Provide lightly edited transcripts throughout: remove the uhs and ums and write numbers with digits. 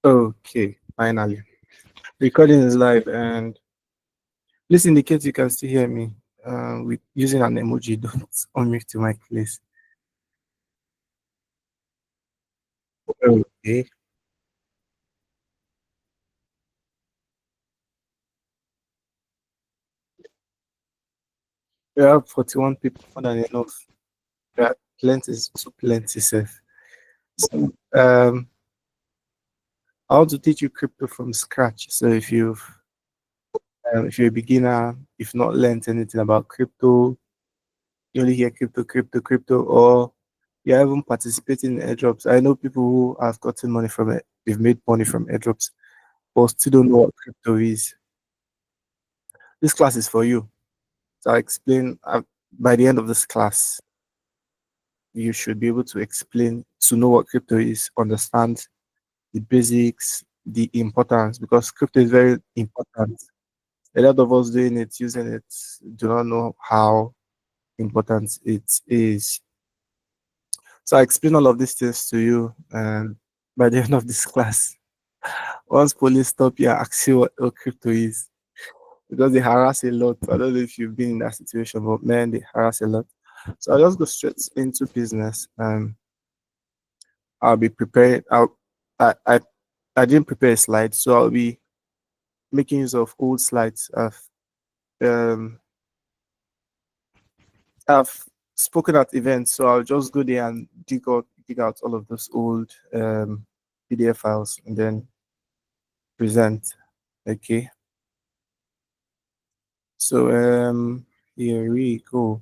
Okay, finally. Recording is live, and please indicate you can still hear me with using an emoji. Don't unmute to my place. Okay. We have 41 people, more than enough. Yeah, plenty is too plenty, safe. So, I want to teach you crypto from scratch. So if you're a beginner, if not learned anything about crypto, you only hear crypto, or you're even participating in airdrops. I know people who have gotten money from it. They've made money from airdrops, but still don't know what crypto is. This class is for you. So I'll explain by the end of this class. You should be able to explain to know what crypto is, understand the basics, the importance, because crypto is very important. A lot of us doing it, using it, do not know how important it is. So I explain all of these things to you, and by the end of this class, once police stop you and ask you what crypto is, because they harass a lot. I don't know if you've been in that situation, but man, they harass a lot. So I'll just go straight into business. I'll be prepared. I, I, I didn't prepare a slide, so I'll be making use of old slides. Um, I've spoken at events, so I'll just go there and dig out all of those old PDF files and then present. Okay. So here we go.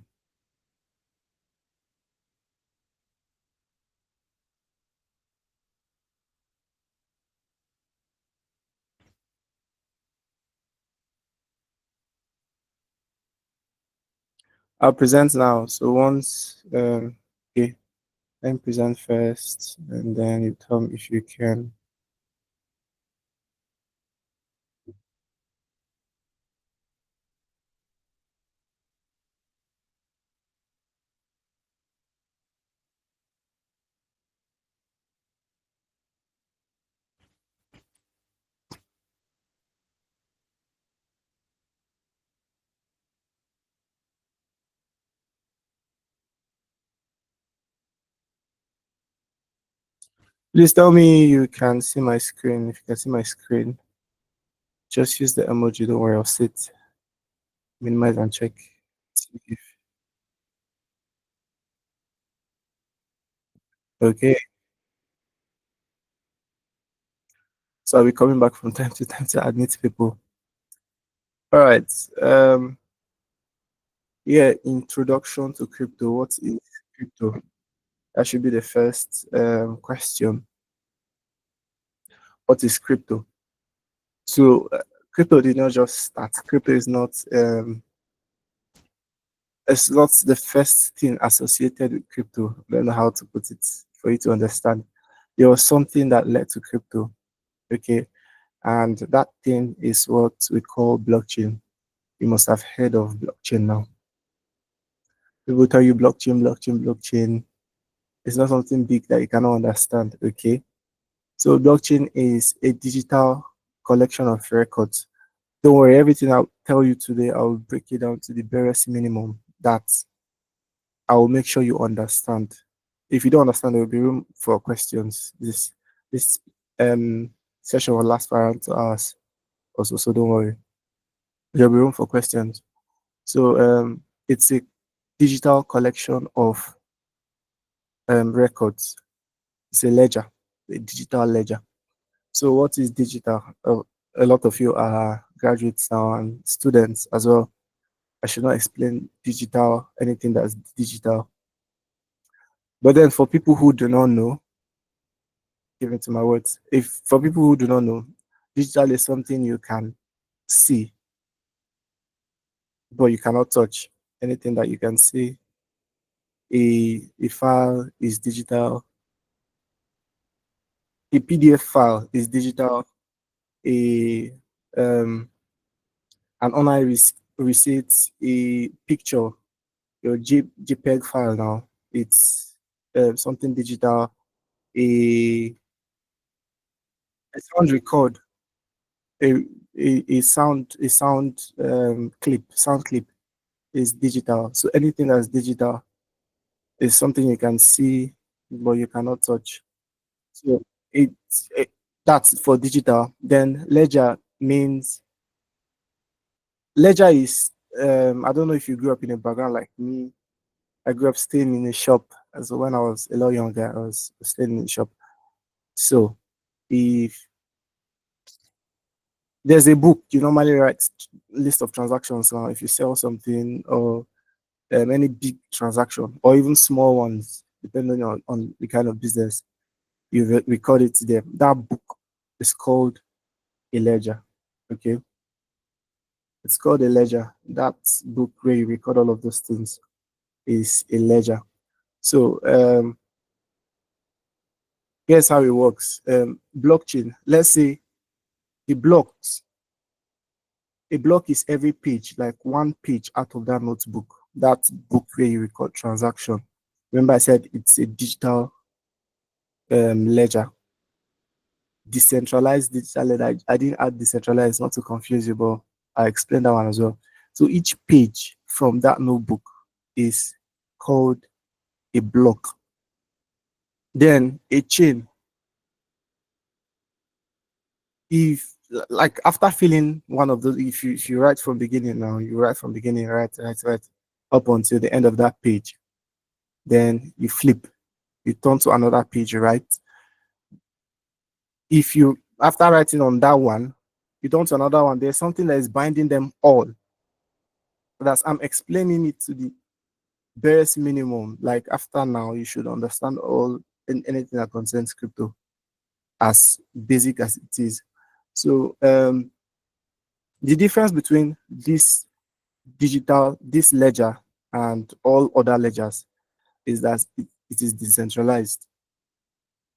I'll present now. So once okay, then present first, and then you tell me if you can. Please tell me you can see my screen. If you can see my screen, just use the emoji. Don't worry, I'll sit, minimize and check. See if, okay. So I'll be coming back from time to time to admit people. All right. Yeah, introduction to crypto. What is crypto? That should be the first question. What is crypto? So crypto did not just start. Crypto is not it's not the first thing associated with crypto. I don't know how to put it for you to understand. There was something that led to crypto. Okay. And that thing is what we call blockchain. You must have heard of blockchain now. People tell you blockchain. It's not something big that you cannot understand. Okay. So blockchain is a digital collection of records. Don't worry, everything I'll tell you today, I'll break it down to the barest minimum that I will make sure you understand. If you don't understand, there will be room for questions. This session will last for around 2 hours also, so don't worry. There will be room for questions. So it's a digital collection of records. It's a ledger, a digital ledger. So what is digital? A lot of you are graduates now and students as well. I should not explain digital, anything that's digital. But then for people who do not know, give it to my words. If for people who do not know, digital is something you can see, but you cannot touch. Anything that you can see, a file is digital, a PDF file is digital, a an online receipt, a picture, your JPEG file now, it's something digital, a A sound record, a a sound clip is digital. So anything that's digital is something you can see but you cannot touch. So it that's for digital. Then ledger is I don't know if you grew up in a background like me. I grew up staying in a shop. And so when I was a lot younger, I was staying in a shop. So if there's a book, you normally write list of transactions now. If you sell something or any big transaction or even small ones, depending on the kind of business, you record it there. That book is called a ledger. Okay, it's called a ledger. That book where you record all of those things is a ledger. So here's how it works. Blockchain. Let's say the blocks. A block is every page, like one page out of that notebook. That book where you record transaction. Remember, I said it's a digital ledger. Decentralized digital ledger. I didn't add decentralized, not to confuse you, but I explained that one as well. So each page from that notebook is called a block. Then a chain. If like after filling one of those, if you write from beginning now, you write from beginning, right, up until the end of that page. Then you flip, you turn to another page, right? If you after writing on that one, you turn to another one, there's something that is binding them all. That's I'm explaining it to the barest minimum. Like after now, you should understand all anything that concerns crypto as basic as it is. So the difference between this ledger and all other ledgers is that it is decentralized.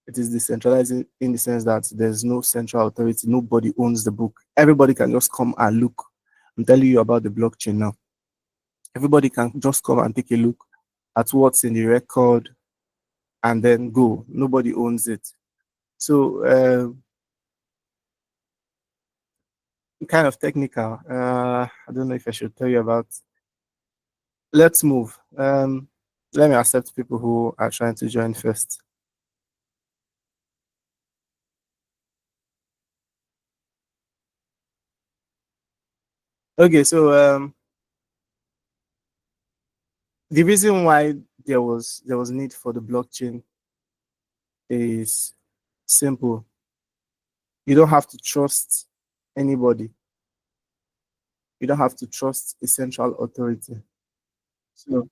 It is decentralized in the sense that there's no central authority. Nobody owns the book. Everybody can just come and look. I'm telling you about the blockchain now. Everybody can just come and take a look at what's in the record and then go. Nobody owns it. So kind of technical. I don't know if I should tell you about. Let's move. Let me accept people who are trying to join first. Okay, so the reason why there was need for the blockchain is simple. You don't have to trust anybody. You don't have to trust a central authority. So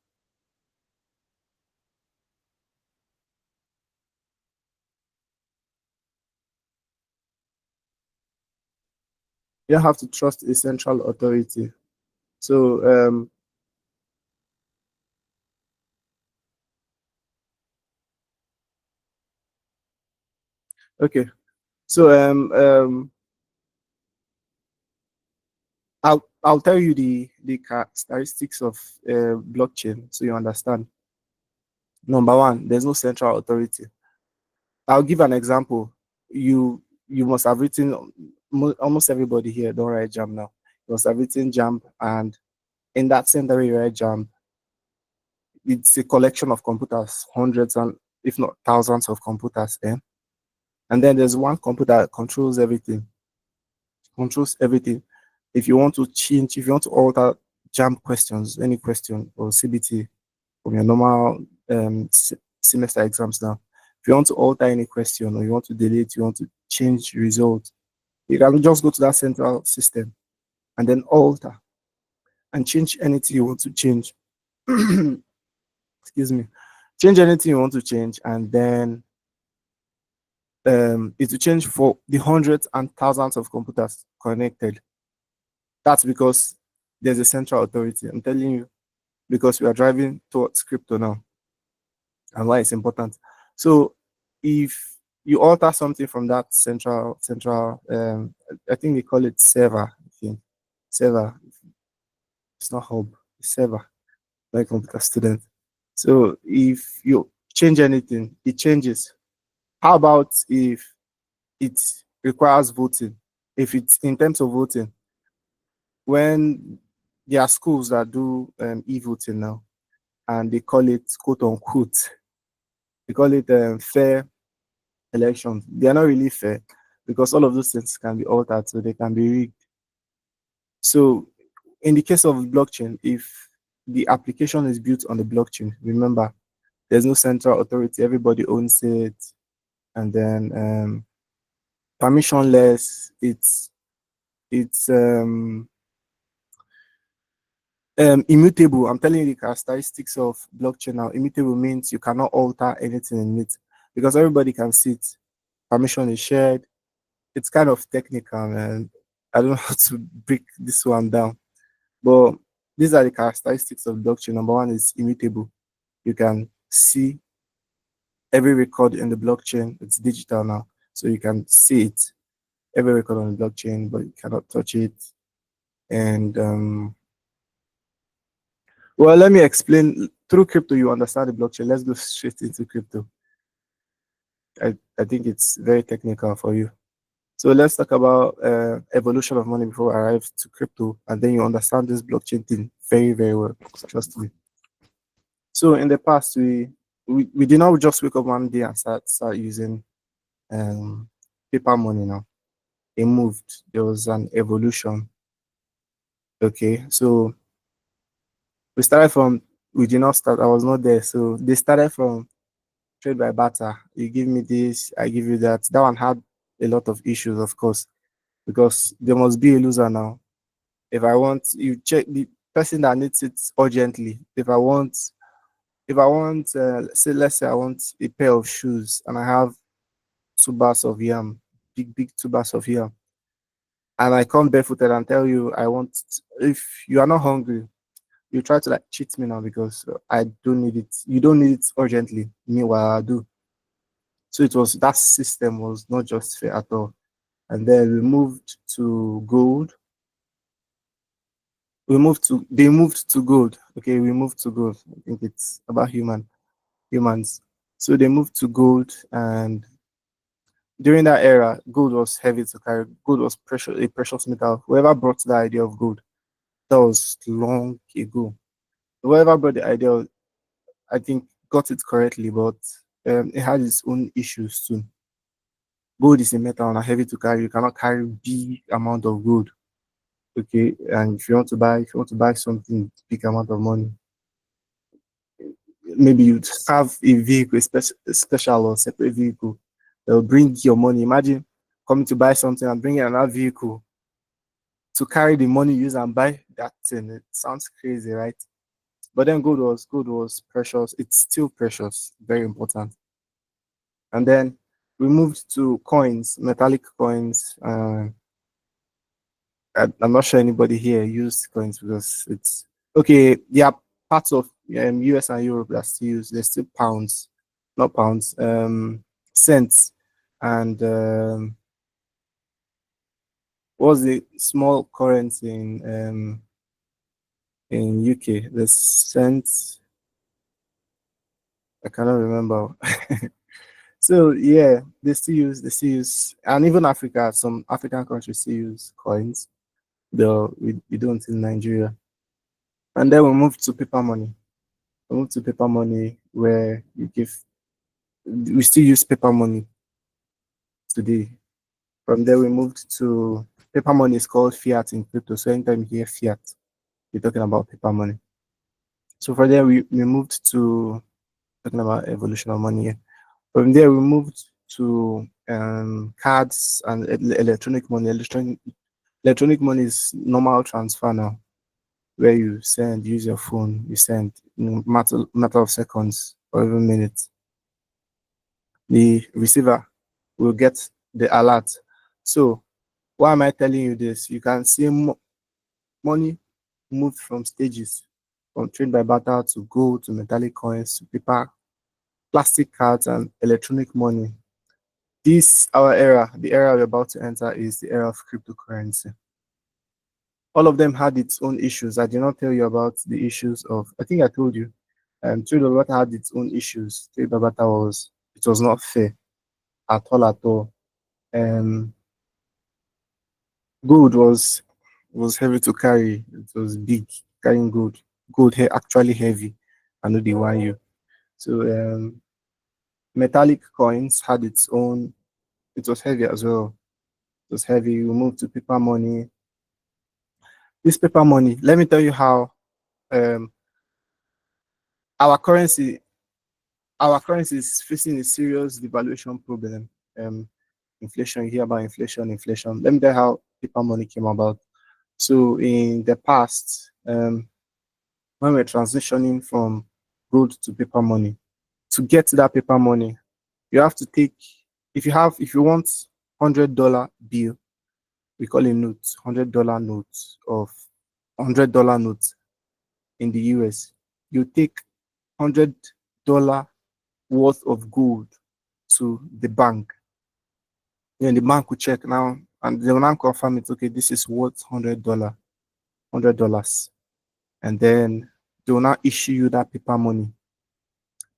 you don't have to trust a central authority. So okay. So I'll tell you the characteristics of blockchain so you understand. Number one, there's no central authority. I'll give an example. You must have written almost everybody here don't write jam now. You must have written jam, and in that same way you write jam, it's a collection of computers, hundreds and if not thousands of computers. And then there's one computer that controls everything. If you want to change, if you want to alter jam questions, any question or CBT from your normal semester exams now, if you want to alter any question or you want to delete, you want to change result, you can just go to that central system and then alter and change anything you want to change. Excuse me. Change anything you want to change, and then it will change for the hundreds and thousands of computers connected. That's because there's a central authority. I'm telling you, because we are driving towards crypto now and why it's important. So if you alter something from that central I think they call it server, I think. Server. It's not hub, it's server, like computer student. So if you change anything, it changes. How about if it's requires voting. If it's in terms of voting, when there are schools that do e-voting now, and they call it quote unquote, they call it fair elections. They are not really fair because all of those things can be altered, so they can be rigged. So, in the case of blockchain, if the application is built on the blockchain, remember, there's no central authority, everybody owns it, and then permissionless. It's immutable. I'm telling you the characteristics of blockchain now. Immutable means you cannot alter anything in it because everybody can see it. Permission is shared. It's kind of technical, man. I don't know how to break this one down, but these are the characteristics of blockchain. Number one is immutable. You can see every record in the blockchain. It's digital now, so you can see it, every record on the blockchain, but you cannot touch it. And well, let me explain. Through crypto, you understand the blockchain. Let's go straight into crypto. I think it's very technical for you. So let's talk about evolution of money before we arrive to crypto, and then you understand this blockchain thing very, very well. Trust me. So in the past, we did not just wake up one day and start using um, paper money now. It moved. There was an evolution. Okay, so we started from, we did not start, I was not there. So they started from trade by barter. You give me this, I give you that. That one had a lot of issues, of course, because there must be a loser now. If I want, you check the person that needs it urgently. If I want, say, let's say I want a pair of shoes and I have 2 bars of yam, big 2 bars of yam, and I come barefooted and tell you I want, if you are not hungry, you try to like cheat me now because I don't need it. You don't need it urgently. Meanwhile, I do. So it was, that system was not just fair at all. And then we moved to gold. They moved to gold. Okay, we moved to gold. I think it's about humans. So they moved to gold, and during that era, gold was heavy to carry. Gold was precious, a precious metal. Whoever brought the idea of gold, that was long ago. Whoever brought the idea, I think, got it correctly, but it had its own issues too. Gold is a metal and heavy to carry. You cannot carry big amount of gold. Okay, and if you want to buy something big amount of money, maybe you have a vehicle, a special or separate vehicle that will bring your money. Imagine coming to buy something and bringing another vehicle to carry the money you use and buy that thing. It sounds crazy, right? But then gold was precious. It's still precious, very important. And then we moved to coins, metallic coins. I'm not sure anybody here used coins because it's okay. There are parts of US and Europe that still use. There's still pounds, not pounds, cents, and what was the small currency in UK? The cents. I cannot remember. So yeah, they still use, and even Africa, some African countries still use coins, though we don't in Nigeria. And then we moved to paper money. We moved to paper money where we still use paper money today. From there we moved to paper money is called fiat in crypto. So anytime you hear fiat, you're talking about paper money. So from there we moved to talking about evolution of money. Yeah. From there we moved to cards and electronic money. Electronic money is normal transfer now, where you use your phone, you send in a matter of seconds or even minutes. The receiver will get the alert. So why am I telling you this? You can see money moved from stages, from trade by barter to gold to metallic coins to paper, plastic cards, and electronic money. This our era, the era we're about to enter, is the era of cryptocurrency. All of them had its own issues. I did not tell you about the issues of, I think I told you, trade by barter had its own issues. Trade by barter was, it was not fair at all at all. Gold was heavy to carry. It was big carrying gold. Gold actually heavy. I know they want you. So metallic coins had its own. It was heavy as well. It was heavy. We moved to paper money. This paper money. Let me tell you how um, our currency our currency is facing a serious devaluation problem. Um, Inflation. You hear about inflation, inflation. Let me tell you how paper money came about. So in the past, when we're transitioning from gold to paper money, to get to that paper money, you have to take if you want $100 bill, we call it note, $100 note of $100 note in the US. You take $100 worth of gold to the bank. Then the bank will check now and they will now confirm it. Okay, this is worth $100. And then they will now issue you that paper money.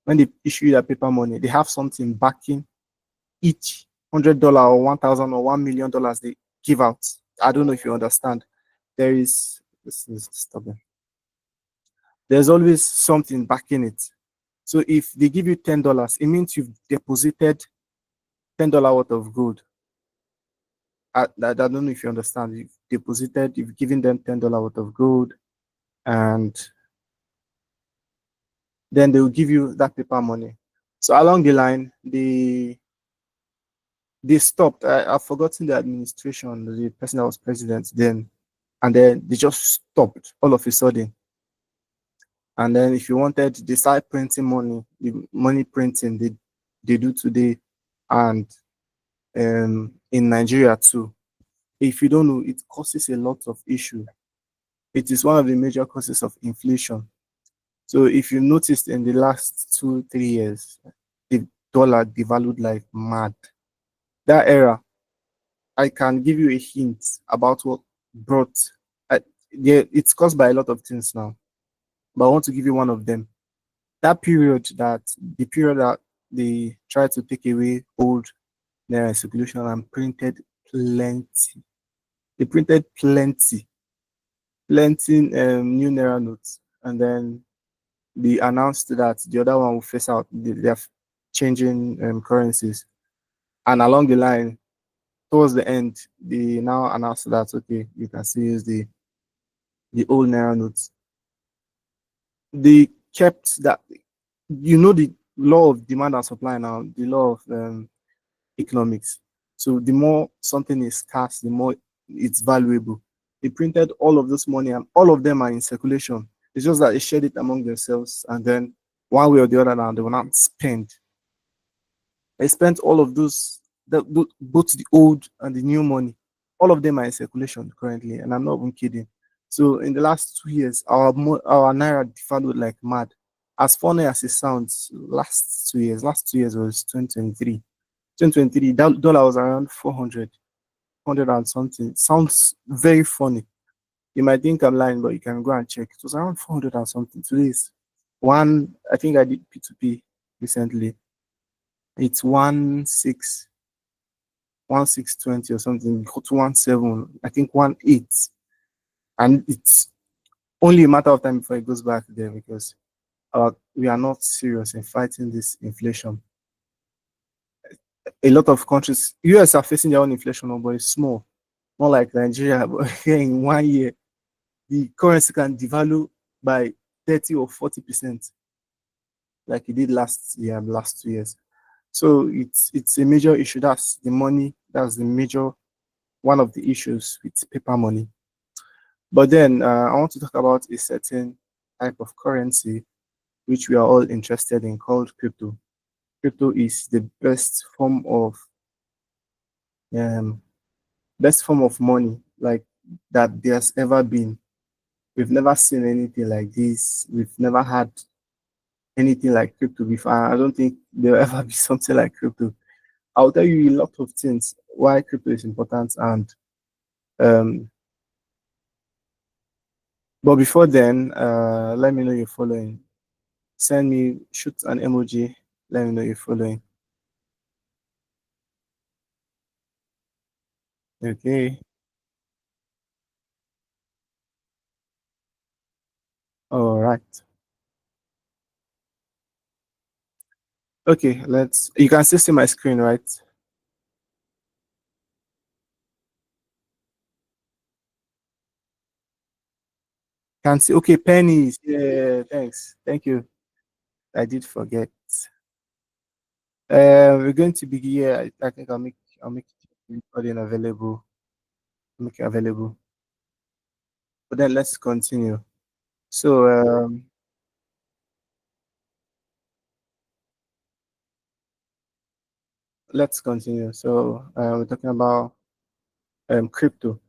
When they issue you that paper money, they have something backing each $100 or 1,000 or $1 million they give out. I don't know if you understand. There is this is stubborn. There's always something backing it. So if they give you $10, it means you've deposited $10 worth of gold. I don't know if you understand. You've given them $10 worth of gold, and then they will give you that paper money. So along the line, they stopped. I've forgotten the administration, the person that was president then, and then they just stopped all of a sudden. And then if you wanted, they started printing money, the money printing they do today, and in Nigeria too. If you don't know, it causes a lot of issue. It is one of the major causes of inflation. So if you noticed in the last 2 3 years, the dollar devalued like mad. That era, I can give you a hint about what brought. Uh, yeah, it's caused by a lot of things now, but I want to give you one of them. The period that they tried to take away old naira circulation and printed plenty. They printed plenty new naira notes, and then they announced that the other one will face out. They're changing currencies, and along the line, towards the end, they now announced that okay, you can still use the old naira notes. They kept that. You know the law of demand and supply now, the law of economics. So the more something is scarce, the more it's valuable. They printed all of this money, and all of them are in circulation. It's just that they shared it among themselves, and then one way or the other, now they will not spend. I spent all of those, both the old and the new money. All of them are in circulation currently, and I'm not even kidding. So in the last 2 years, our naira devalued like mad. As funny as it sounds, last 2 years was 2023. 2023, that dollar was around 400, 100 and something. Sounds very funny. You might think I'm lying, but you can go and check. It was around 400 and something. Today is I think I did P2P recently. It's 1620 or something, go to 17, I think 18. And it's only a matter of time before it goes back there because we are not serious in fighting this inflation. A lot of countries, US are facing their own inflation, but it's small, not like Nigeria. But here in 1 year, the currency can devalue by 30 or 40%, like it did last year, last 2 years. So it's a major issue. That's the money. That's the major one of the issues with paper money. But then I want to talk about a certain type of currency which we are all interested in called crypto. Crypto is the um, best form of money like that there's ever been. We've never seen anything like this. We've never had anything like crypto before. I don't think there'll ever be something like crypto. I'll tell you a lot of things why crypto is important, and um, but before then, let me know you're following. Shoot an emoji. Let me know you're following. Okay. right. Okay, let's. You can still see my screen, right? Can see. Okay, pennies. Yeah, thanks. Thank you. I did forget. We're going to be here. I think I'll make the recording available. Make it available. But then let's continue. So let's continue. So we're talking about crypto.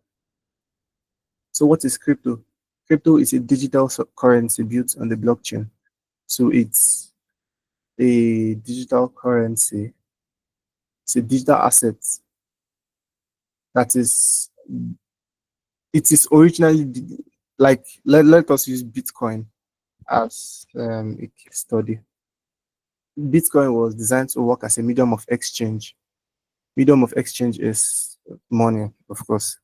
So what is crypto? Crypto is a digital currency built on the blockchain. So it's a digital currency. It's a digital asset that is. It is originally like let us use Bitcoin as a case study. Bitcoin was designed to work as a medium of exchange. Medium of exchange is money, of course.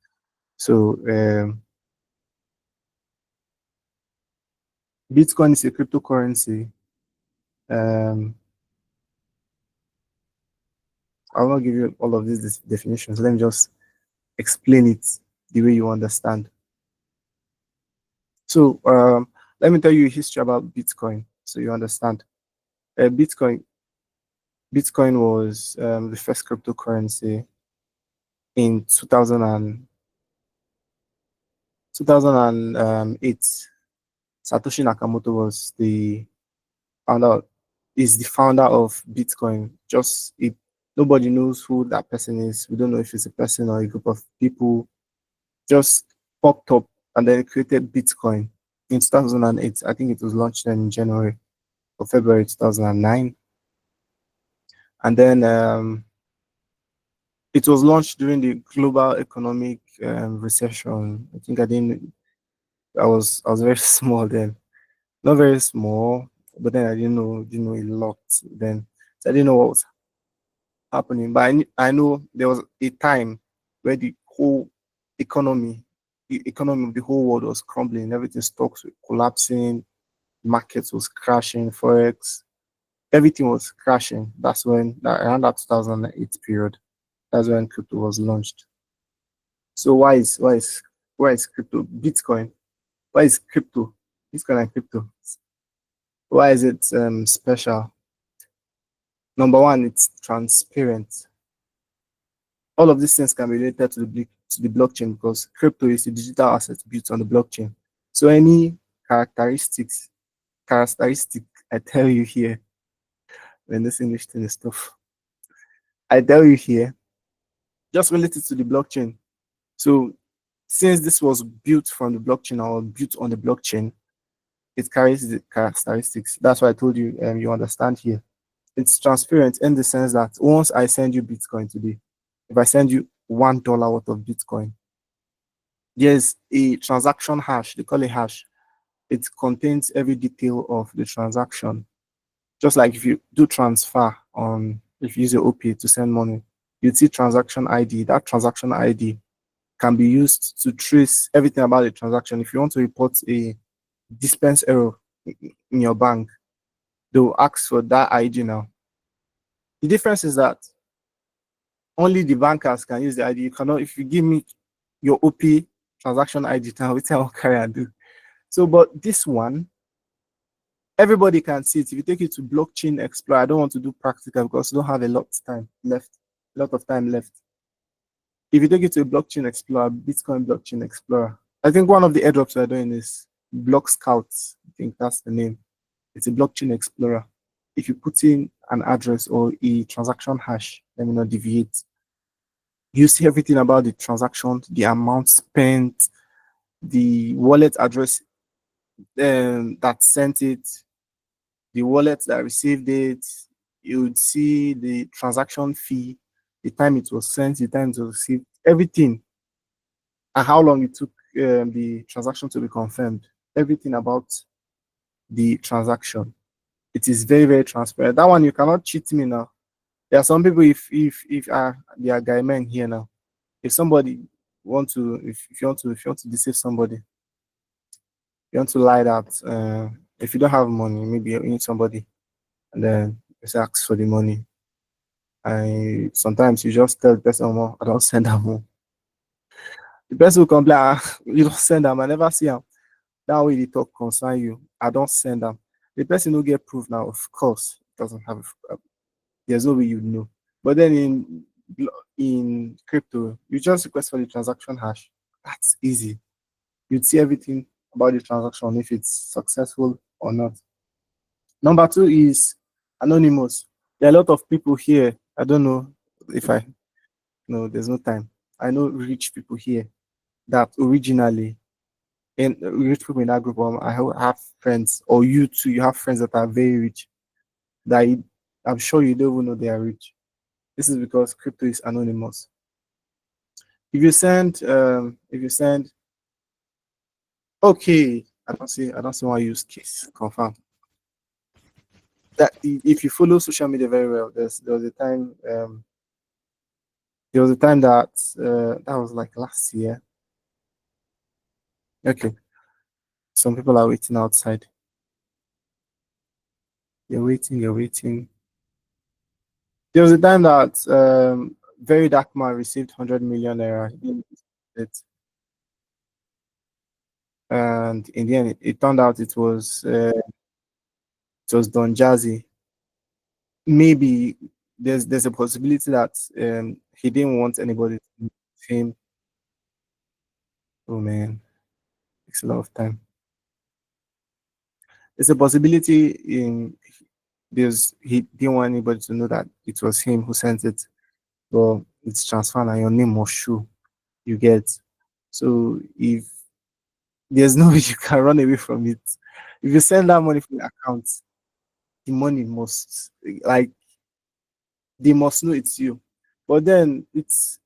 So Bitcoin is a cryptocurrency. Um, I will not give you all of these definitions. Let me just explain it the way you understand. So let me tell you a history about Bitcoin so you understand. Bitcoin was the first cryptocurrency in 2008. Satoshi Nakamoto was the founder is the founder of Bitcoin. Just it nobody knows who that person is. We don't know if it's a person or a group of people. Just popped up and then created Bitcoin in 2008. I think it was launched in January or February 2009. And then it was launched during the global economic recession. I think I was very small then, not very small, but then I didn't know a lot then. So I didn't know what was happening. But I know there was a time where the whole economy, the economy of the whole world was crumbling. Everything stocks were collapsing, markets was crashing, forex, everything was crashing. That's when around that 2008 period. That's when crypto was launched. So why is crypto Bitcoin? Why is crypto Bitcoin and crypto? Why is it special? Number one, it's transparent. All of these things can be related to the blockchain because crypto is a digital asset built on the blockchain. So any characteristic I tell you here, when this English thing is tough, I tell you here, just related to the blockchain. So since this was built from the blockchain or built on the blockchain, it carries the characteristics. That's why I told you you understand here. It's transparent in the sense that once I send you Bitcoin today, if I send you $1 worth of Bitcoin, there's a transaction hash, they call it hash. It contains every detail of the transaction. Just like if you do transfer if you use your OPay to send money, you'd see transaction ID. That transaction ID can be used to trace everything about the transaction. If you want to report a dispense error in your bank, they'll ask for that ID now. The difference is that only the bankers can use the ID. You cannot, if you give me your OP transaction ID now, which I will carry and do. So, but this one, everybody can see it. If you take it to Blockchain Explorer, I don't want to do practical because we don't have a lot of time left. If you take it to a Blockchain Explorer, Bitcoin Blockchain Explorer, I think one of the airdrops we're doing is Block Scouts. I think that's the name. It's a Blockchain Explorer. If you put in an address or a transaction hash, let me not deviate, you see everything about the transaction, the amount spent, the wallet address that sent it, the wallet that received it. You would see the transaction fee, the time it was sent, the time it was received, everything, and how long it took the transaction to be confirmed. Everything about the transaction. It is very, very transparent. That one you cannot cheat me now. There are some people, if there are guy men here now, if somebody want to, if you want to deceive somebody, you want to lie that If you don't have money, maybe you need somebody, and then just ask for the money. I sometimes you just tell the person, "Oh, I don't send them more." The person will complain, ah, you don't send them. I never see them. That way they talk concern you. I don't send them. The person will get proof now. Of course, doesn't have. There's no way you know. But then in crypto, you just request for the transaction hash. That's easy. You'd see everything about the transaction if it's successful or not. Number two is anonymous. There are a lot of people here. I don't know if I no, there's no time. I know rich people here that originally and rich people in that group. Have friends, or you too. You have friends that are very rich. I'm sure you don't even know they are rich. This is because crypto is anonymous. If you send, okay, I don't see why you use case confirm. That if you follow social media very well, there was a time that that was like last year. Okay, some people are waiting outside. You're waiting. There was a time that very dark man received 100 million naira. He didn't use it. And in the end, it turned out it was Don Jazzy. Maybe there's a possibility that he didn't want anybody to know him. Oh man, takes a lot of time. There's a possibility in there's he didn't want anybody to know that it was him who sent it, but it's transferred and your name was show. You get. So if there's no way you can run away from it, if you send that money from the account, the money must like they must know it's you. But then it's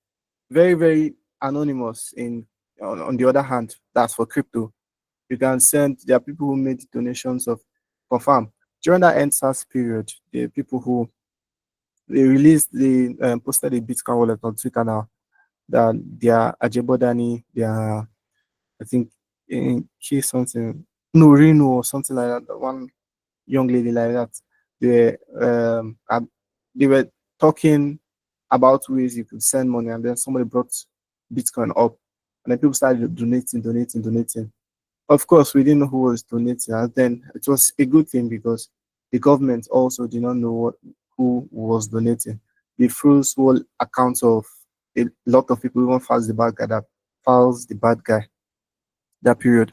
very, very anonymous on the other hand, that's for crypto. You can send there are people who made donations of confirm. During that NSAS period, the people who they posted a Bitcoin wallet on Twitter now that they are Ajebodani, they are I think in case something no Reno or something like that. One young lady like that. They they were talking about ways you could send money, and then somebody brought Bitcoin up, and then people started donating. Of course, we didn't know who was donating, and then it was a good thing because the government also did not know who was donating. They froze whole accounts of a lot of people, even files the bad guy that period,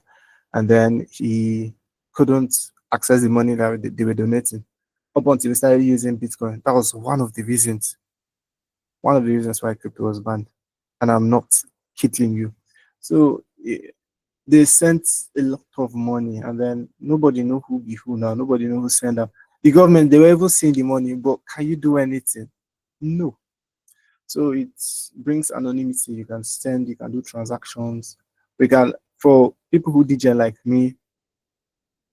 and then he couldn't access the money that they were donating up until we started using Bitcoin. That was one of the reasons why crypto was banned, and I'm not kidding you. So they sent a lot of money, and then nobody know who be who now. Nobody know who sent them. The government they were even seeing the money, but can you do anything? No. So it brings anonymity. You can send, you can do transactions. We can for people who DJ like me.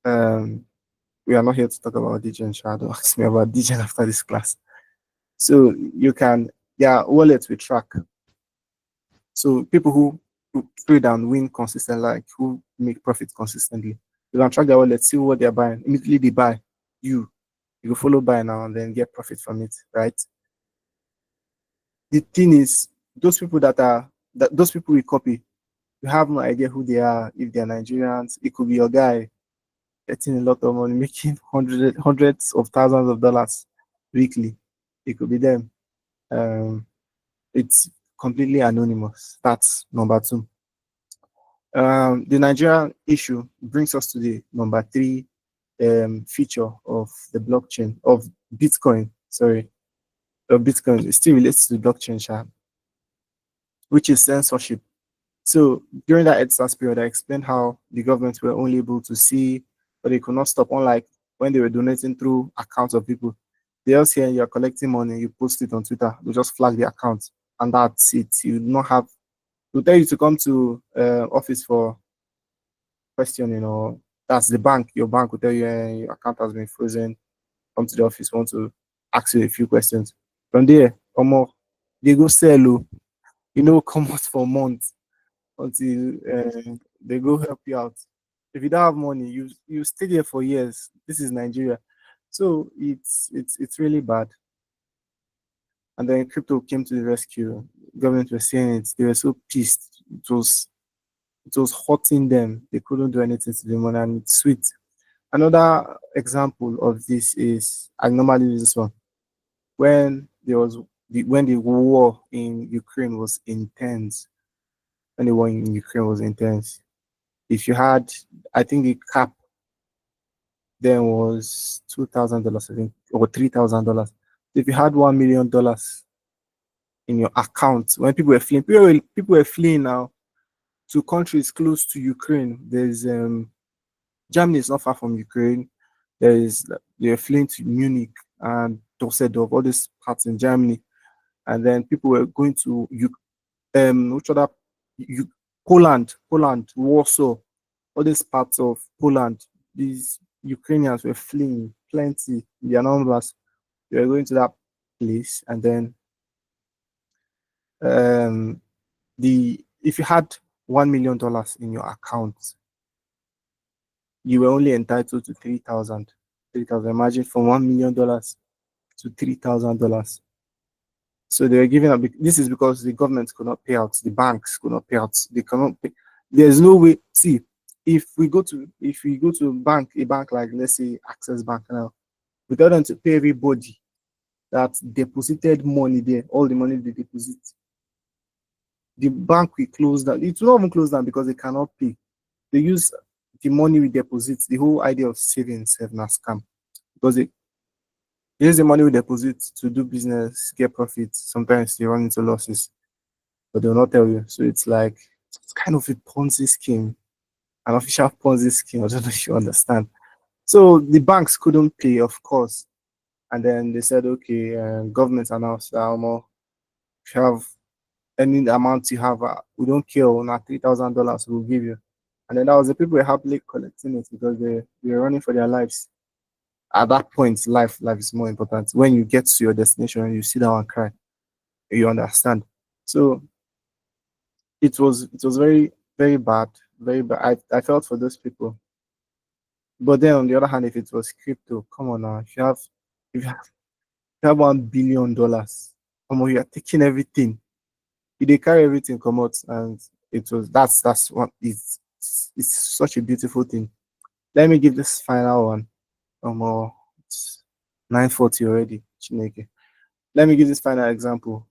Um, we are not here to talk about DJ and Shadow. Ask me about DJ after this class. So you can, yeah, wallets we track. So people who trade and win consistently, like who make profit consistently, you can track their wallet, see what they're buying. Immediately they buy, you follow buy now and then get profit from it, right? The thing is, those people we copy, you have no idea who they are. If they're Nigerians, it could be your guy getting a lot of money, making hundreds of thousands of dollars weekly. It could be them. Um, it's completely anonymous. That's number two. The Nigerian issue brings us to the number three feature of the blockchain of Bitcoin. Sorry, of Bitcoin. It still relates to the blockchain, which is censorship. So during that EdSARS period, I explained how the government were only able to see, but they could not stop. Unlike when they were donating through accounts of people, they just here you're collecting money, you post it on Twitter, they just flag the account, and that's it. You do not have. They'll tell you to come to office for questioning, or that's the bank. Your bank will tell you your account has been frozen. Come to the office, want to ask you a few questions. From there, or more, they go sell, come out for months until they go help you out. If you don't have money, you stay there for years. This is Nigeria, so it's really bad. And then crypto came to the rescue. Government were saying it. They were so pissed. It was hurting them. They couldn't do anything to the money, and it's sweet. Another example of this is I normally use this one when when the war in Ukraine was intense. When the war in Ukraine was intense, if you had, I think the cap then was $2,000, I think, or $3,000. If you had $1 million in your account when people were fleeing, people were fleeing now to countries close to Ukraine. There's Germany is not far from Ukraine. They're fleeing to Munich and Dusseldorf, all these parts in Germany, and then people were going to which other Poland, Warsaw, all these parts of Poland. These Ukrainians were fleeing, plenty, their numbers. They were going to that place, and then um, the if you had $1 million in your account, you were only entitled to 3,000. 3,000. Imagine from $1 million to $3,000. So they were giving up. This is because the government could not pay out, the banks could not pay out. They cannot pay. There's no way. See, if we go to a bank like, let's say, Access Bank now, we tell them to pay everybody that deposited money there, all the money they deposit. The bank will close down. It will not even close down because they cannot pay. They use the money we deposit. The whole idea of savings have now scam because they use the money we deposit to do business, get profit. Sometimes they run into losses, but they will not tell you. So it's like it's kind of a Ponzi scheme, an official Ponzi scheme. I don't know if you understand. So the banks couldn't pay, of course, and then they said, okay, government announced that if you have any amount you have, we don't care. Now $3,000 we'll give you. And then that was the people were happily collecting it because they were running for their lives. At that point, life is more important. When you get to your destination and you sit down and cry, you understand. So it was very, very bad, very bad. I felt for those people. But then on the other hand, if it was crypto, come on now, if you have $1 billion, come on, you are taking everything. They carry everything come out, and that's what it's such a beautiful thing. Let me give this final one. It's 9:40 already. Chineke. Let me give this final example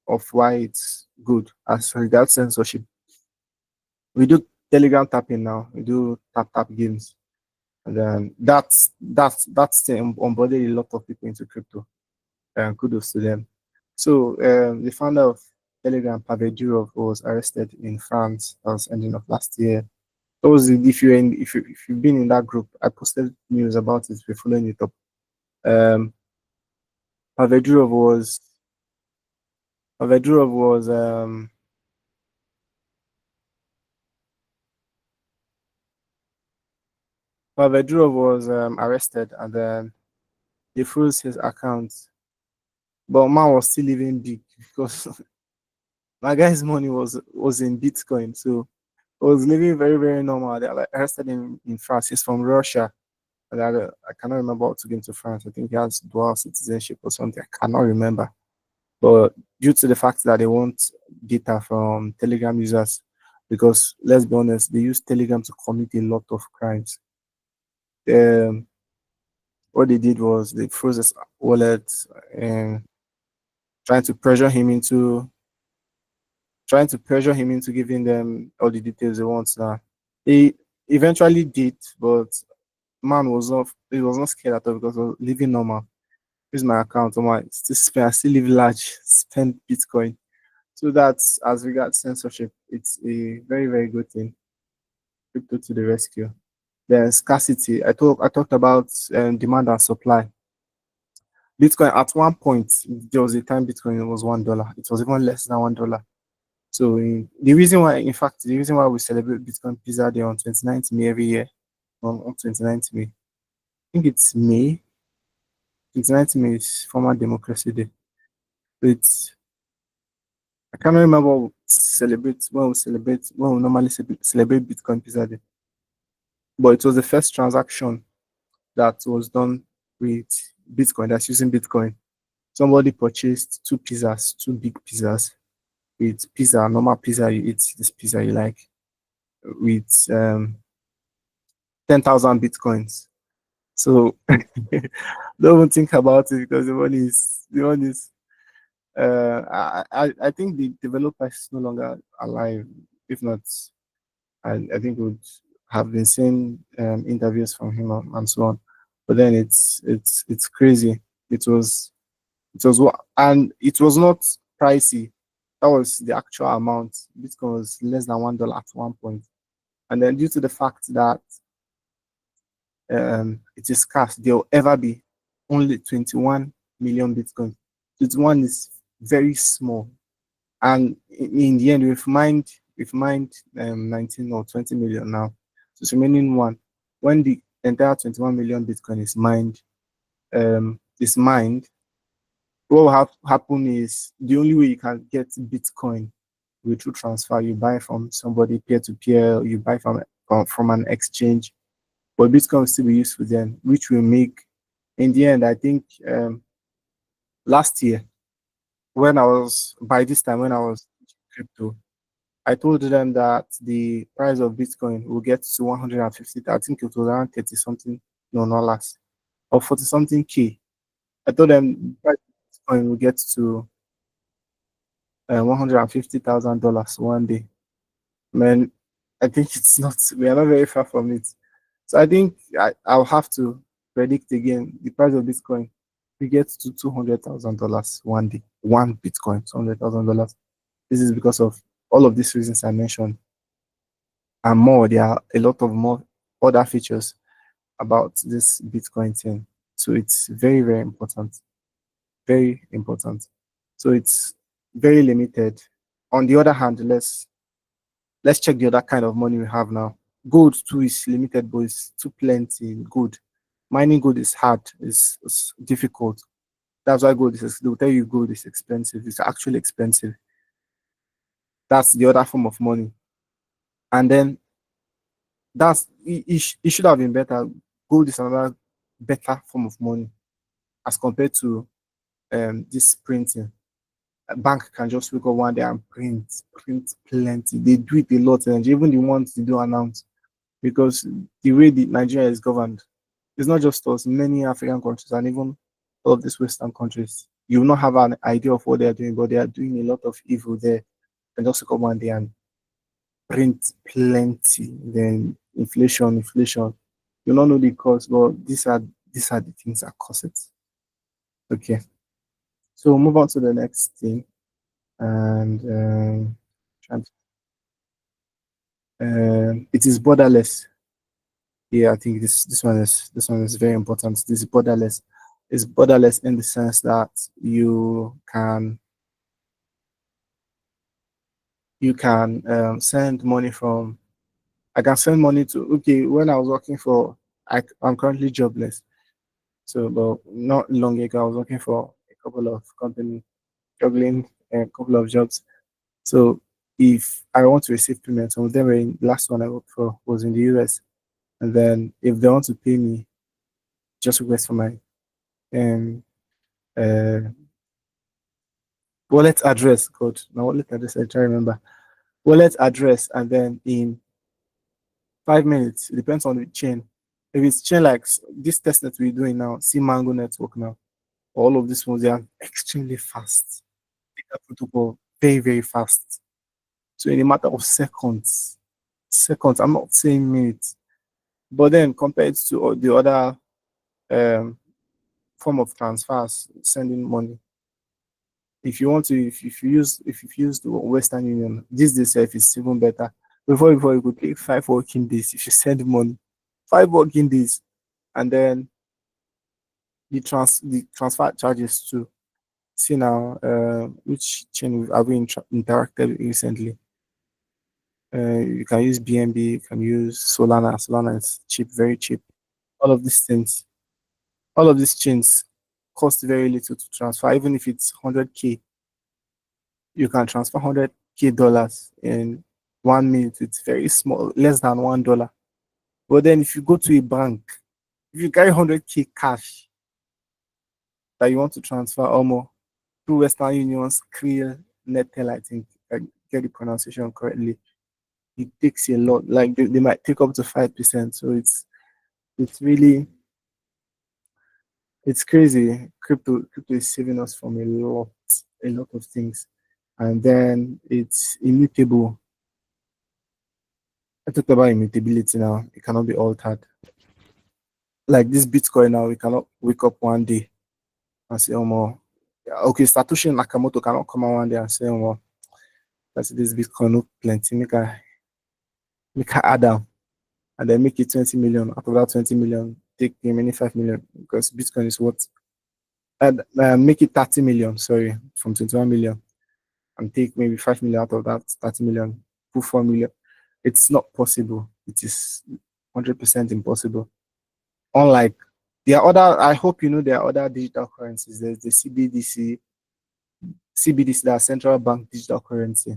of why it's good as regards censorship. We do Telegram tapping now. We do tap games, and then that's onboarded a lot of people into crypto. And kudos to them. So the founder of Telegram, Pavel Durov, was arrested in France. That was ending of last year. Those if you've been in that group, I posted news about it. If you're following it up, um, Pavel Durov was Pavel Durov was Pavel Durov was arrested, and then they froze his account. But man was still living big because my guy's money was in Bitcoin, so he was living very, very normal. They like arrested him in France. He's from Russia. And I cannot remember what took him to France. I think he has dual citizenship or something. I cannot remember. But due to the fact that they want data from Telegram users, because let's be honest, they use Telegram to commit a lot of crimes. Um, what they did was they froze his wallet and trying to pressure him into giving them all the details they want now. He eventually did, but man was not scared at all because he was living normal. Here's my account. Still spend, I still live large, spend Bitcoin. So that's as regards censorship. It's a very, very good thing. Crypto to the rescue. Then scarcity. I talked about demand and supply. Bitcoin at one point there was a time Bitcoin was $1. It was even less than $1. So the reason why we celebrate Bitcoin Pizza Day on 29th May every year, on 29th May, I think it's May. 29th May is former democracy day. It's I can't remember what we normally celebrate Bitcoin Pizza Day. but it was the first transaction that was done with Bitcoin, that's using Bitcoin. Somebody purchased two pizzas, two big pizzas with pizza, normal pizza you eat, this pizza you like, with 10,000 Bitcoins. So don't even think about it because the one is I think the developer is no longer alive. If not, I think we would have been seeing interviews from him and so on. But then it's crazy. It was and it was not pricey. That was the actual amount. Bitcoin was less than $1 at one point. And then due to the fact that it is scarce, there will ever be only 21 million Bitcoin. 21 is very small. And in the end, we've mined 19 or 20 million now. So it's remaining one. When the entire 21 million Bitcoin is mined, what will happen is the only way you can get Bitcoin with through transfer. You buy from somebody peer to peer, you buy from an exchange, but Bitcoin will still be used for them, which will make, in the end, I think last year, by this time, when I was crypto, I told them that the price of Bitcoin will get to 150. I think it was around 30 something, no, not last, or 40 something K. I told them the price of Bitcoin will get to $150,000 one day. Man, I think we are not very far from it. So I think I'll have to predict again the price of Bitcoin. We get to $200,000 one day, one Bitcoin, $200,000. This is because of all of these reasons I mentioned and more. There are a lot of more other features about this Bitcoin thing. So it's very, very important. Very important. So it's very limited. On the other hand, let's check the other kind of money we have now. Gold too is limited, but it's too plenty. Gold. Mining gold is hard, it's difficult. That's why they'll tell you gold is expensive. It's actually expensive. That's the other form of money. And then it should have been better. Gold is another better form of money as compared to this printing. A bank can just wake up one day and print plenty. They do it a lot, and even the ones they do announce, because the way the Nigeria is governed, it's not just us, many African countries and even all of these Western countries. You will not have an idea of what they are doing, but they are doing a lot of evil there. And just come one day and print plenty, then inflation. You don't know the cause, but these are the things that cause it. Okay. So we'll move on to the next thing. And it is borderless. Yeah, I think this one is very important. This is borderless. It's borderless in the sense that you can send money from. I can send money to. Okay, when I was working for, I'm currently jobless. So, but not long ago, I was working for a couple of companies, juggling a couple of jobs. So, if I want to receive payment, some of them were in, last one I worked for was in the US, and then if they want to pay me, just request for my um uh wallet address. God, my wallet address, I try to remember. Wallet address, and then in 5 minutes, it depends on the chain. If it's chain like this test that we're doing now, see Mango Network now, all of these ones, they are extremely fast. Data protocol, very, very fast. So in a matter of seconds, I'm not saying minutes, but then compared to all the other um, form of transfers, sending money, if you want to, if you use the Western Union, this itself is even better. Before you could take 5 working days if you send money, 5 working days, and then the transfer charges too. See now, which chain have we interacted recently? You can use BNB, you can use Solana. Solana is cheap, very cheap. All of these things, all of these chains cost very little to transfer. Even if it's 100K, you can transfer 100K dollars in 1 minute. It's very small, less than $1. But then if you go to a bank, if you carry 100K cash that you want to transfer almost through Western Union's Clear Netel, I think I get the pronunciation correctly. It takes a lot. Like they might take up to 5%. So it's really it's crazy. Crypto is saving us from a lot of things. And then it's immutable. I talked about immutability now. It cannot be altered. Like this Bitcoin now, we cannot wake up one day and say, oh, more. Okay, Satoshi Nakamoto cannot come out one day and say, oh, more. That's this Bitcoin no plenty. Make a add down and then make it 20 million. Out of that 20 million, take the remaining 5 million because Bitcoin is what? Make it 30 million, sorry, from 21 million and take maybe 5 million out of that 30 million, put 4 million. It's not possible. It is 100% impossible. Unlike there are other, I hope you know there are other digital currencies. There's the CBDC, that central bank digital currency,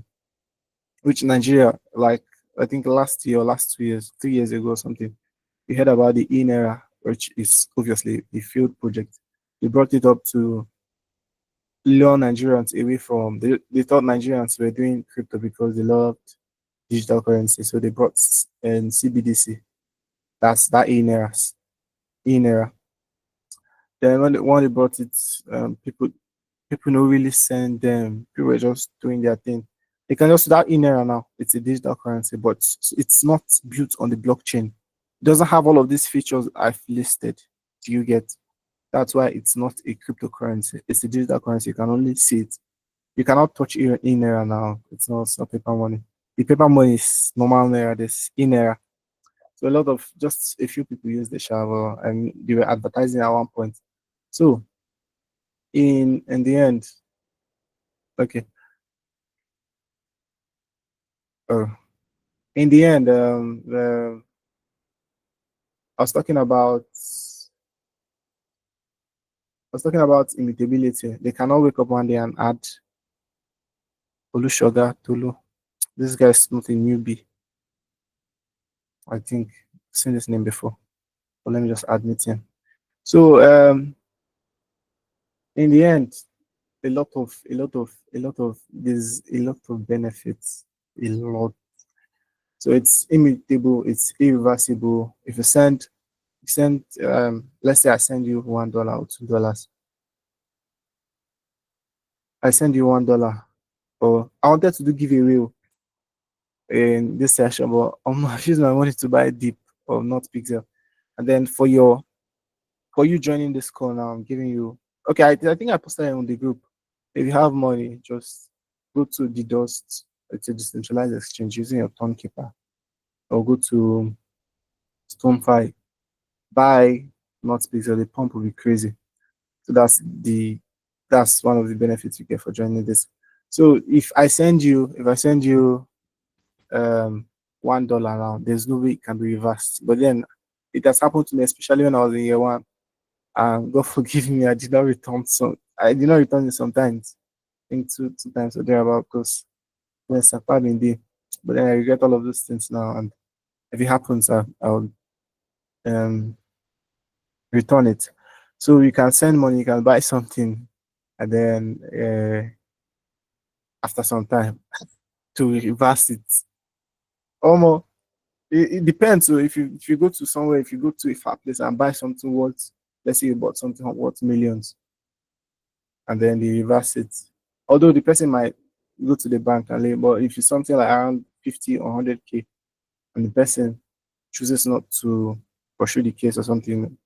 which Nigeria, like I think last year or last 2 years, 3 years ago or something, we heard about the INERA, which is obviously a field project. They brought it up to lure Nigerians away from, they thought Nigerians were doing crypto because they loved digital currency. So they brought in CBDC. That's that INERA. Then when they brought it, people don't really send them. People were just doing their thing. They can just that in era now. It's a digital currency, but it's not built on the blockchain. It doesn't have all of these features I've listed. Do you get? That's why it's not a cryptocurrency. It's a digital currency. You can only see it. You cannot touch in era now. It's not paper money. The paper money is normal era. This in era. So a lot of just a few people use the shovel and they were advertising at one point. So in the end, okay. Oh, in the end, I was talking about immutability. They cannot wake up one day and add Olusoga Tulu. This guy is not a newbie. I think I've seen this name before. But let me just admit him. So in the end, there's a lot of benefits. A lot. So it's immutable, it's irreversible. If you send let's say I send you $1 or $2. I send you $1, or I wanted to do giveaway in this session, but I've used my money to buy Deep or not Pixel. And then for you joining this call now, I'm giving you, okay, I think I posted it on the group. If you have money, just go to the Dust. It's a decentralized exchange using your Tonkeeper, or go to StoneFi, buy not Pixel. The pump will be crazy. So that's one of the benefits you get for joining this. So if I send you $1 now, there's no way it can be reversed. But then it has happened to me, especially when I was in year one. God forgive me, I did not return it sometimes. I think two times or thereabout because when Sapa in there. But then I regret all of those things now, and if it happens, I'll um return it. So you can send money, you can buy something, and then after some time to reverse it. Almost it depends. So if you go to somewhere, if you go to a far place and buy something worth, let's say you bought something worth millions, and then they reverse it. Although the person might go to the bank and lay, but if it's something like around 50 or 100K, and the person chooses not to pursue the case or something,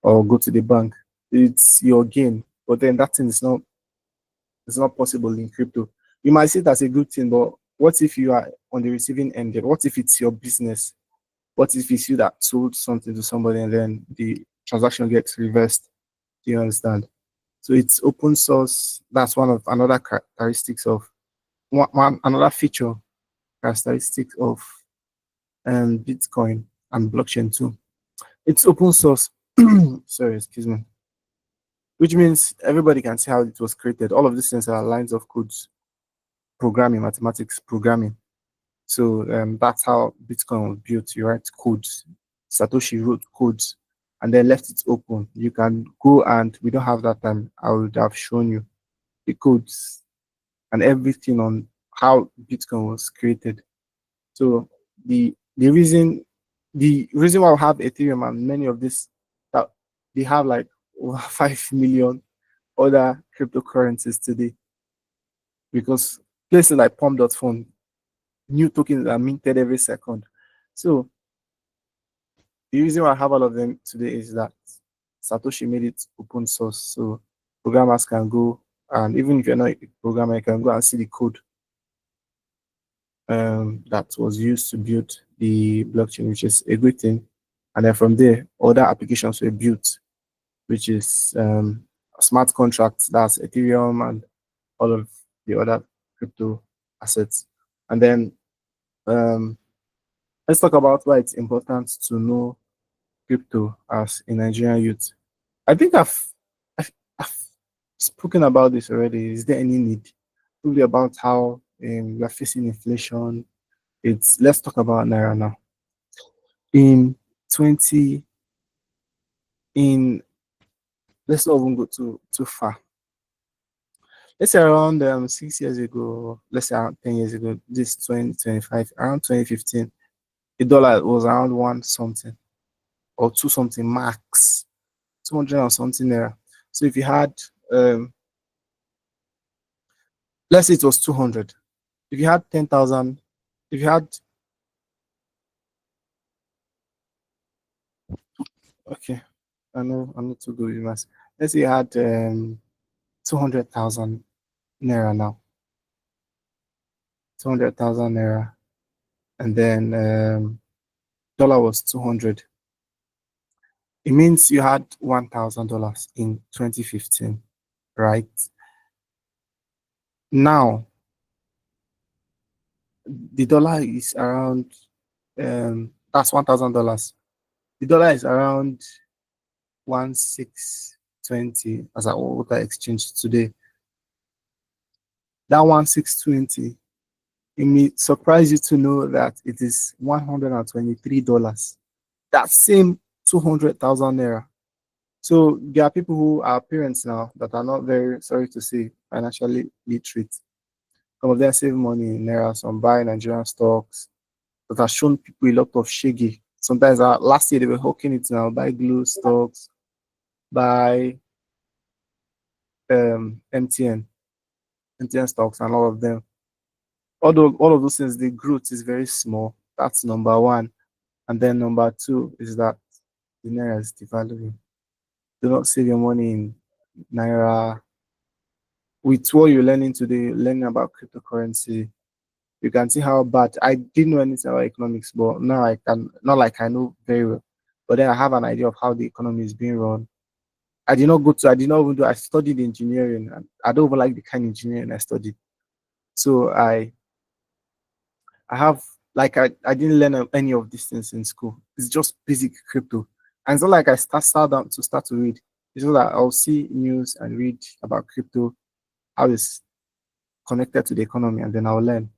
or go to the bank, it's your gain. But then that thing is not it's not possible in crypto. You might see it as a good thing, but what if you are on the receiving end? What if it's your business? What if it's you that sold something to somebody and then the transaction gets reversed? Do you understand? So it's open source. That's one of another characteristics of another feature characteristic of Bitcoin and blockchain too. It's open source. Sorry, excuse me. Which means everybody can see how it was created. All of these things are lines of codes, programming, mathematics, programming. So that's how Bitcoin was built. You write codes Satoshi wrote codes and then left it open. You can go, and we don't have that time. I would have shown you the codes and everything on how Bitcoin was created. So the reason why we have Ethereum and many of this, that they have like over 5 million other cryptocurrencies today, because places like Pump.fun, new tokens are minted every second. So the reason why I have all of them today is that Satoshi made it open source, so programmers can go, and even if you're not a programmer, you can go and see the code that was used to build the blockchain, which is a good thing. And then from there, other applications were built, which is smart contracts, that's Ethereum and all of the other crypto assets. And then let's talk about why it's important to know crypto as a Nigerian youth. I think I've spoken about this already. Is there any need? Probably about how we are facing inflation. Let's talk about Naira now. In 20 in let's not even go too far. Let's say around 6 years ago, let's say around 10 years ago, this 2025, around 2015, the dollar was around one something or two something max, 200 and something there. So if you had let's say it was 200, if you had 10,000, if you had, okay, I'm not too good with math. Let's say you had 200,000 naira now, 200,000 naira, and then dollar was 200. It means you had $1,000 in 2015, right? Now the dollar is around that's $1,000. The dollar is around 1,620 as at what I exchanged today. That 1,620, it may surprise you to know that it is $123. That same 200,000 naira. So there are people who are parents now that are not very, sorry to say, financially literate. Some of them save money in naira, some buy Nigerian stocks, that has shown people a lot of shaggy. Sometimes last year they were hawking it now, buy glue stocks, buy MTN stocks, and all of them. Although all of those things, the growth is very small. That's number one. And then number two is that the naira is devaluing. Do not save your money in naira. With what you're learning today, learning about cryptocurrency, you can see how bad. I didn't know anything about economics, but now I can, not like I know very well, but then I have an idea of how the economy is being run. I did not even do, I studied engineering, and I don't even like the kind of engineering I studied. So I have, like, I didn't learn any of these things in school. It's just basic crypto. And it's not like I start to read. It's just that I'll see news and read about crypto, how it's connected to the economy, and then I'll learn.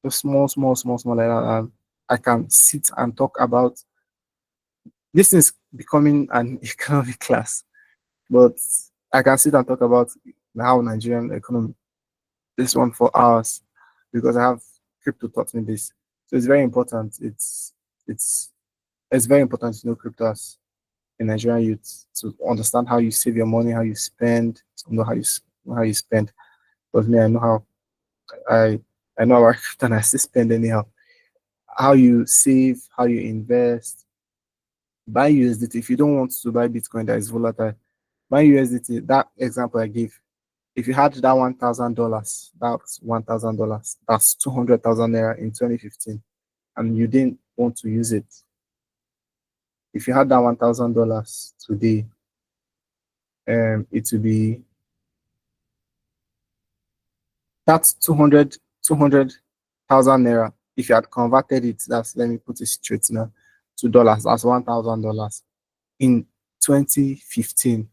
Just small like that. And I can sit and talk about this is becoming an economic class, but I can sit and talk about how Nigerian economy, this one for hours, because I have crypto taught me this. So it's very important. It's it's very important to know crypto as a Nigerian youth, to understand how you save your money, how you spend, to know how you spend. But me, I know how I I know about crypto and I still spend anyhow. How you save, how you invest, buy USDT. If you don't want to buy Bitcoin that is volatile, buy USDT. That example I gave. If you had that $1,000, that's $1,000. That's 200,000 naira in 2015, and you didn't want to use it. If you had that $1,000 today, it would be, that's 200,000 naira. If you had converted it, that's, let me put it straight now, to dollars, that's $1,000 in 2015.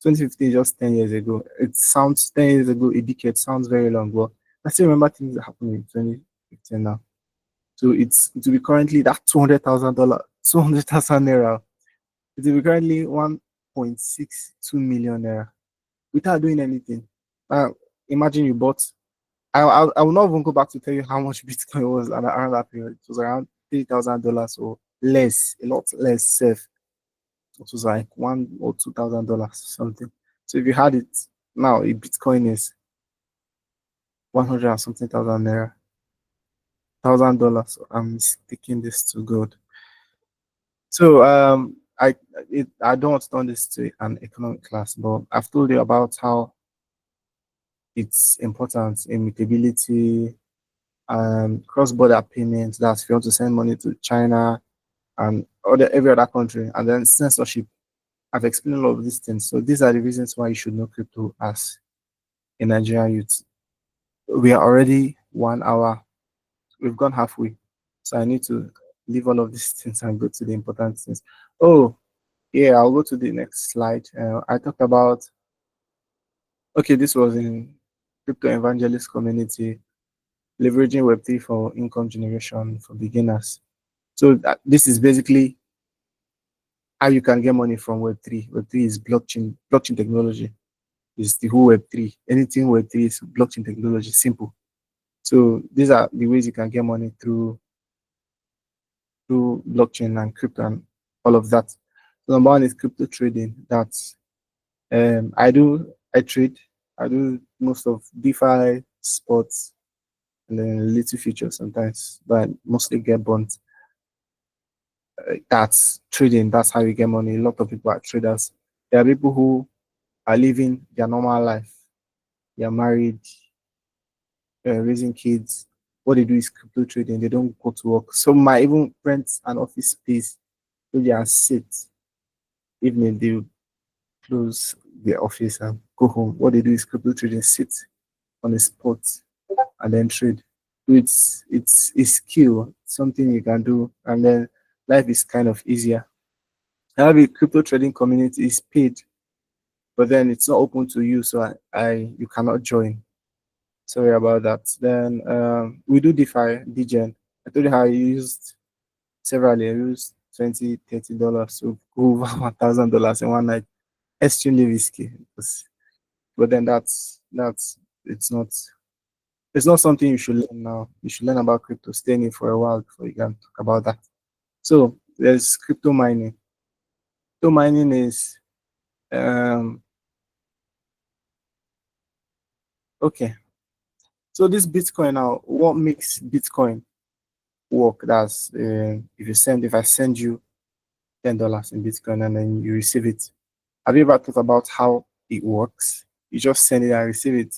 2015 is just 10 years ago. It sounds 10 years ago, a decade sounds very long, but I still remember things that happened in 2015 now. So it will be currently that 200,000 naira. It will be currently 1.62 million naira without doing anything. Now, imagine you bought. I will not even go back to tell you how much Bitcoin was around that period. It was around $3,000 or less, a lot less safe. It was like $1,000 or $2,000 something. So if you had it now, a Bitcoin is 100 and something thousand naira, $1,000. I'm sticking this to God. So I don't want to turn this to an economic class, but I've told you about how it's important, immutability, cross-border payments. That's if you want to send money to China and every other country, and then censorship. I've explained all of these things. So these are the reasons why you should know crypto as a Nigerian youth. We are already 1 hour. We've gone halfway. So I need to leave all of these things and go to the important things. Oh, yeah, I'll go to the next slide. I talked about, okay, this was in crypto evangelist community, leveraging Web3 for income generation for beginners. So this is basically how you can get money from Web3. Web3 is blockchain technology. It's the whole Web3. Anything Web3 is blockchain technology, simple. So these are the ways you can get money through blockchain and crypto and all of that. So number one is crypto trading. That's I trade. I do most of DeFi, sports, and then a little futures sometimes, but I mostly get bonds. That's trading. That's how you get money. A lot of people are traders. There are people who are living their normal life. They are married, raising kids. What they do is crypto trading. They don't go to work. Some might even rent an office space so they are sit. Evening they close their office and go home. What they do is crypto trading, sit on a spot and then trade. It's a skill, something you can do, and then life is kind of easier. However, crypto trading community is paid, but then it's not open to you, so I you cannot join. Sorry about that. Then we do DeFi, DGen. I told you how I used severally. I used $20, $30 to go over $1,000 in one night. Extremely risky. But then it's not something you should learn now. You should learn about crypto, stay in it for a while before you can talk about that. So there's crypto mining. Crypto mining is okay. So this Bitcoin now, what makes Bitcoin work? That's if I send you $10 in Bitcoin and then you receive it. Have you ever thought about how it works? You just send it and receive it.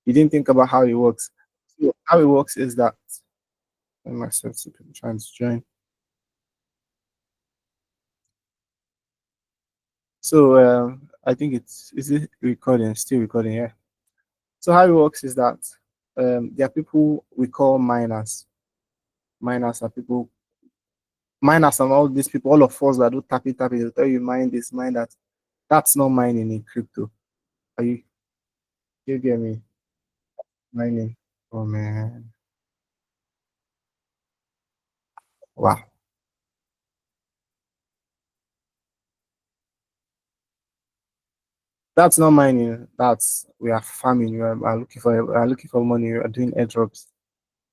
You didn't think about how it works. So how it works is that myself trying to join. So I think is it recording, still recording, yeah. So how it works is that there are people we call miners. Miners are people, miners and all these people, all of us that do tap it, they'll tell you mine this, mine that. That's not mining in crypto. Are you get me? Mining. Oh man. Wow. That's not mining. That's we are farming. We are looking for money. We are doing airdrops.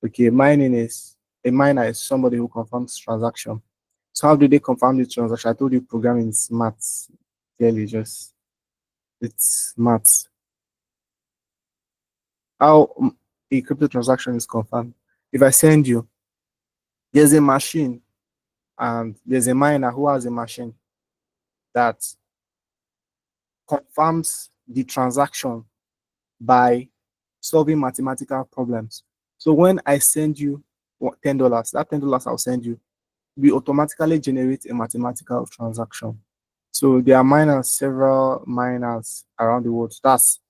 Okay, mining is a miner is somebody who confirms transaction. So how do they confirm the transaction? I told you programming is maths. Clearly, just it's maths. How a crypto transaction is confirmed? If I send you, there's a machine and there's a miner who has a machine that confirms the transaction by solving mathematical problems. So when I send you $10, that $10 I'll send you, we automatically generate a mathematical transaction. So there are miners, several miners around the world. That's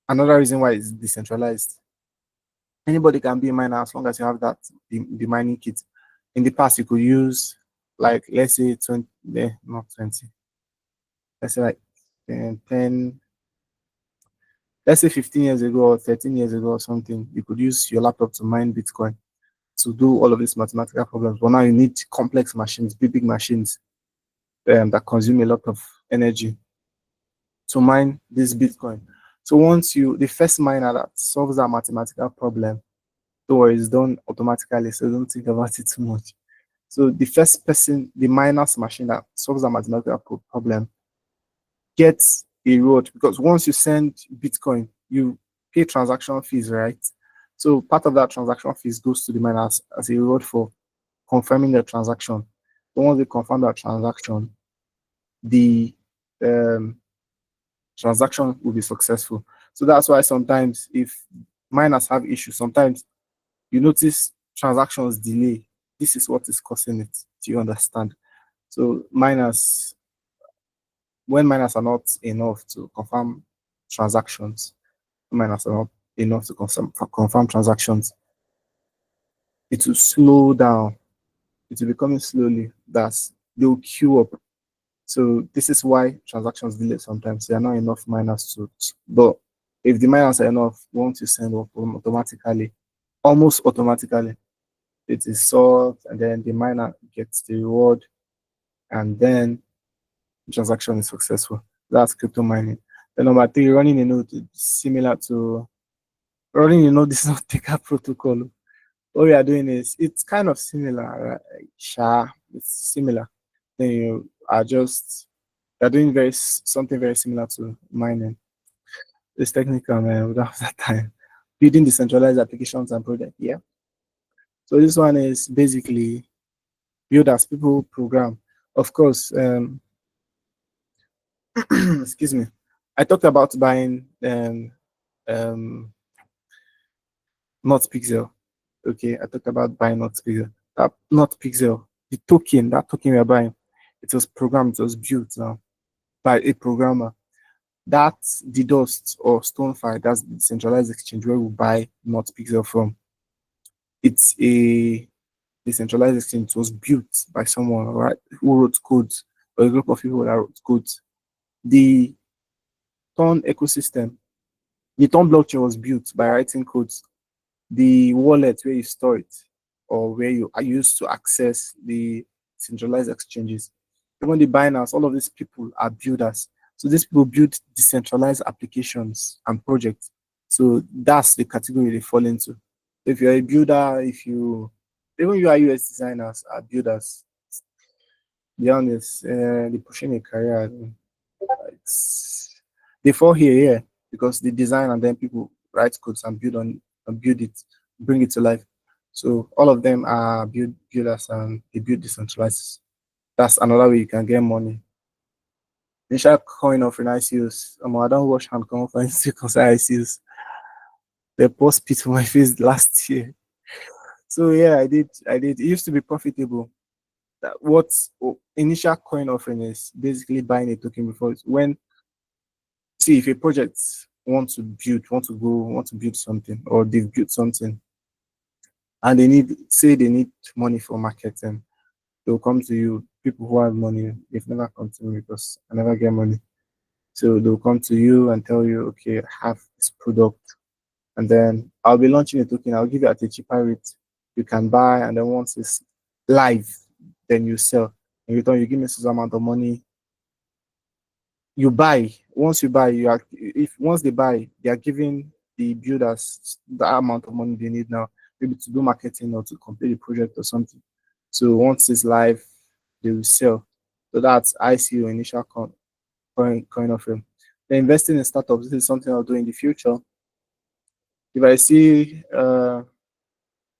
another reason why it's decentralized. Anybody can be a miner as long as you have the mining kit. In the past, you could use like let's say 20, not 20, let's say like 10, let's say 15 years ago or 13 years ago or something, you could use your laptop to mine Bitcoin. to do all of these mathematical problems. But now you need complex machines, big machines that consume a lot of energy to mine this Bitcoin. So once the first miner that solves that mathematical problem, so it's done automatically, so don't think about it too much. So the first person, the miner's machine that solves that mathematical problem, gets a reward, because once you send Bitcoin, you pay transaction fees, right? So part of that transaction fees goes to the miners as a reward for confirming the transaction. So once they confirm that transaction, the um, transaction will be successful. So that's why sometimes if miners have issues, sometimes you notice transactions delay. This is what is causing it. Do you understand? So when miners are not enough to confirm transactions, miners are not enough to confirm transactions, it will slow down. It will be coming slowly. They'll queue up. So this is why transactions delay sometimes. There are not enough miners but if the miners are enough, once you send up automatically, almost automatically, it is solved, and then the miner gets the reward, and then the transaction is successful. That's crypto mining. The number three, running a node, similar to running a node is not Tekka protocol. What we are doing is it's kind of similar, right? It's similar. Then you are just they're doing something very similar to mining. It's technical, man. We don't have that time. Building decentralized applications and projects. Yeah. So this one is basically builders, people program. Of course, excuse me. I talked about buying um not pixel. Okay, I talked about buying not pixel. That not pixel, that token we are buying, it was programmed, it was built now by a programmer. That's the Dust or StoneFi, that's the decentralized exchange where we buy not pixel from. It's a decentralized exchange. It was built by someone, right, who wrote codes, or a group of people that wrote codes. The Ton ecosystem, the Ton blockchain was built by writing codes. The wallet where you store it, or where you are used to access the centralized exchanges, even the Binance, all of these people are builders. So these people build decentralized applications and projects. So that's the category they fall into. If you're a builder, even you are US designers are builders. Be honest, they're pushing a career. It's, they fall here, yeah, because they design and then people write codes and build it, bring it to life. So all of them are builders, and they build decentralized. That's another way you can get money. Initial coin of an ICOs. I don't wash hand come for because ICOs. They post spit for my face last year. So yeah, I did. It used to be profitable. What initial coin offering is basically buying a token before when see if a project want to build something, or they've built something and they need money for marketing, they'll come to you. People who have money, they've never come to me because I never get money. So they'll come to you and tell you, okay, I have this product, and then I'll be launching a token. I'll give you at a cheaper rate. You can buy, and then once it's live, then you sell. In return, you give me some amount of money. You buy. Once you buy, once they buy, they are giving the builders the amount of money they need now, maybe to do marketing or to complete the project or something. So once it's live, they will sell. So that's ICO, initial coin offering. Then investing in startups, this is something I'll do in the future. If I see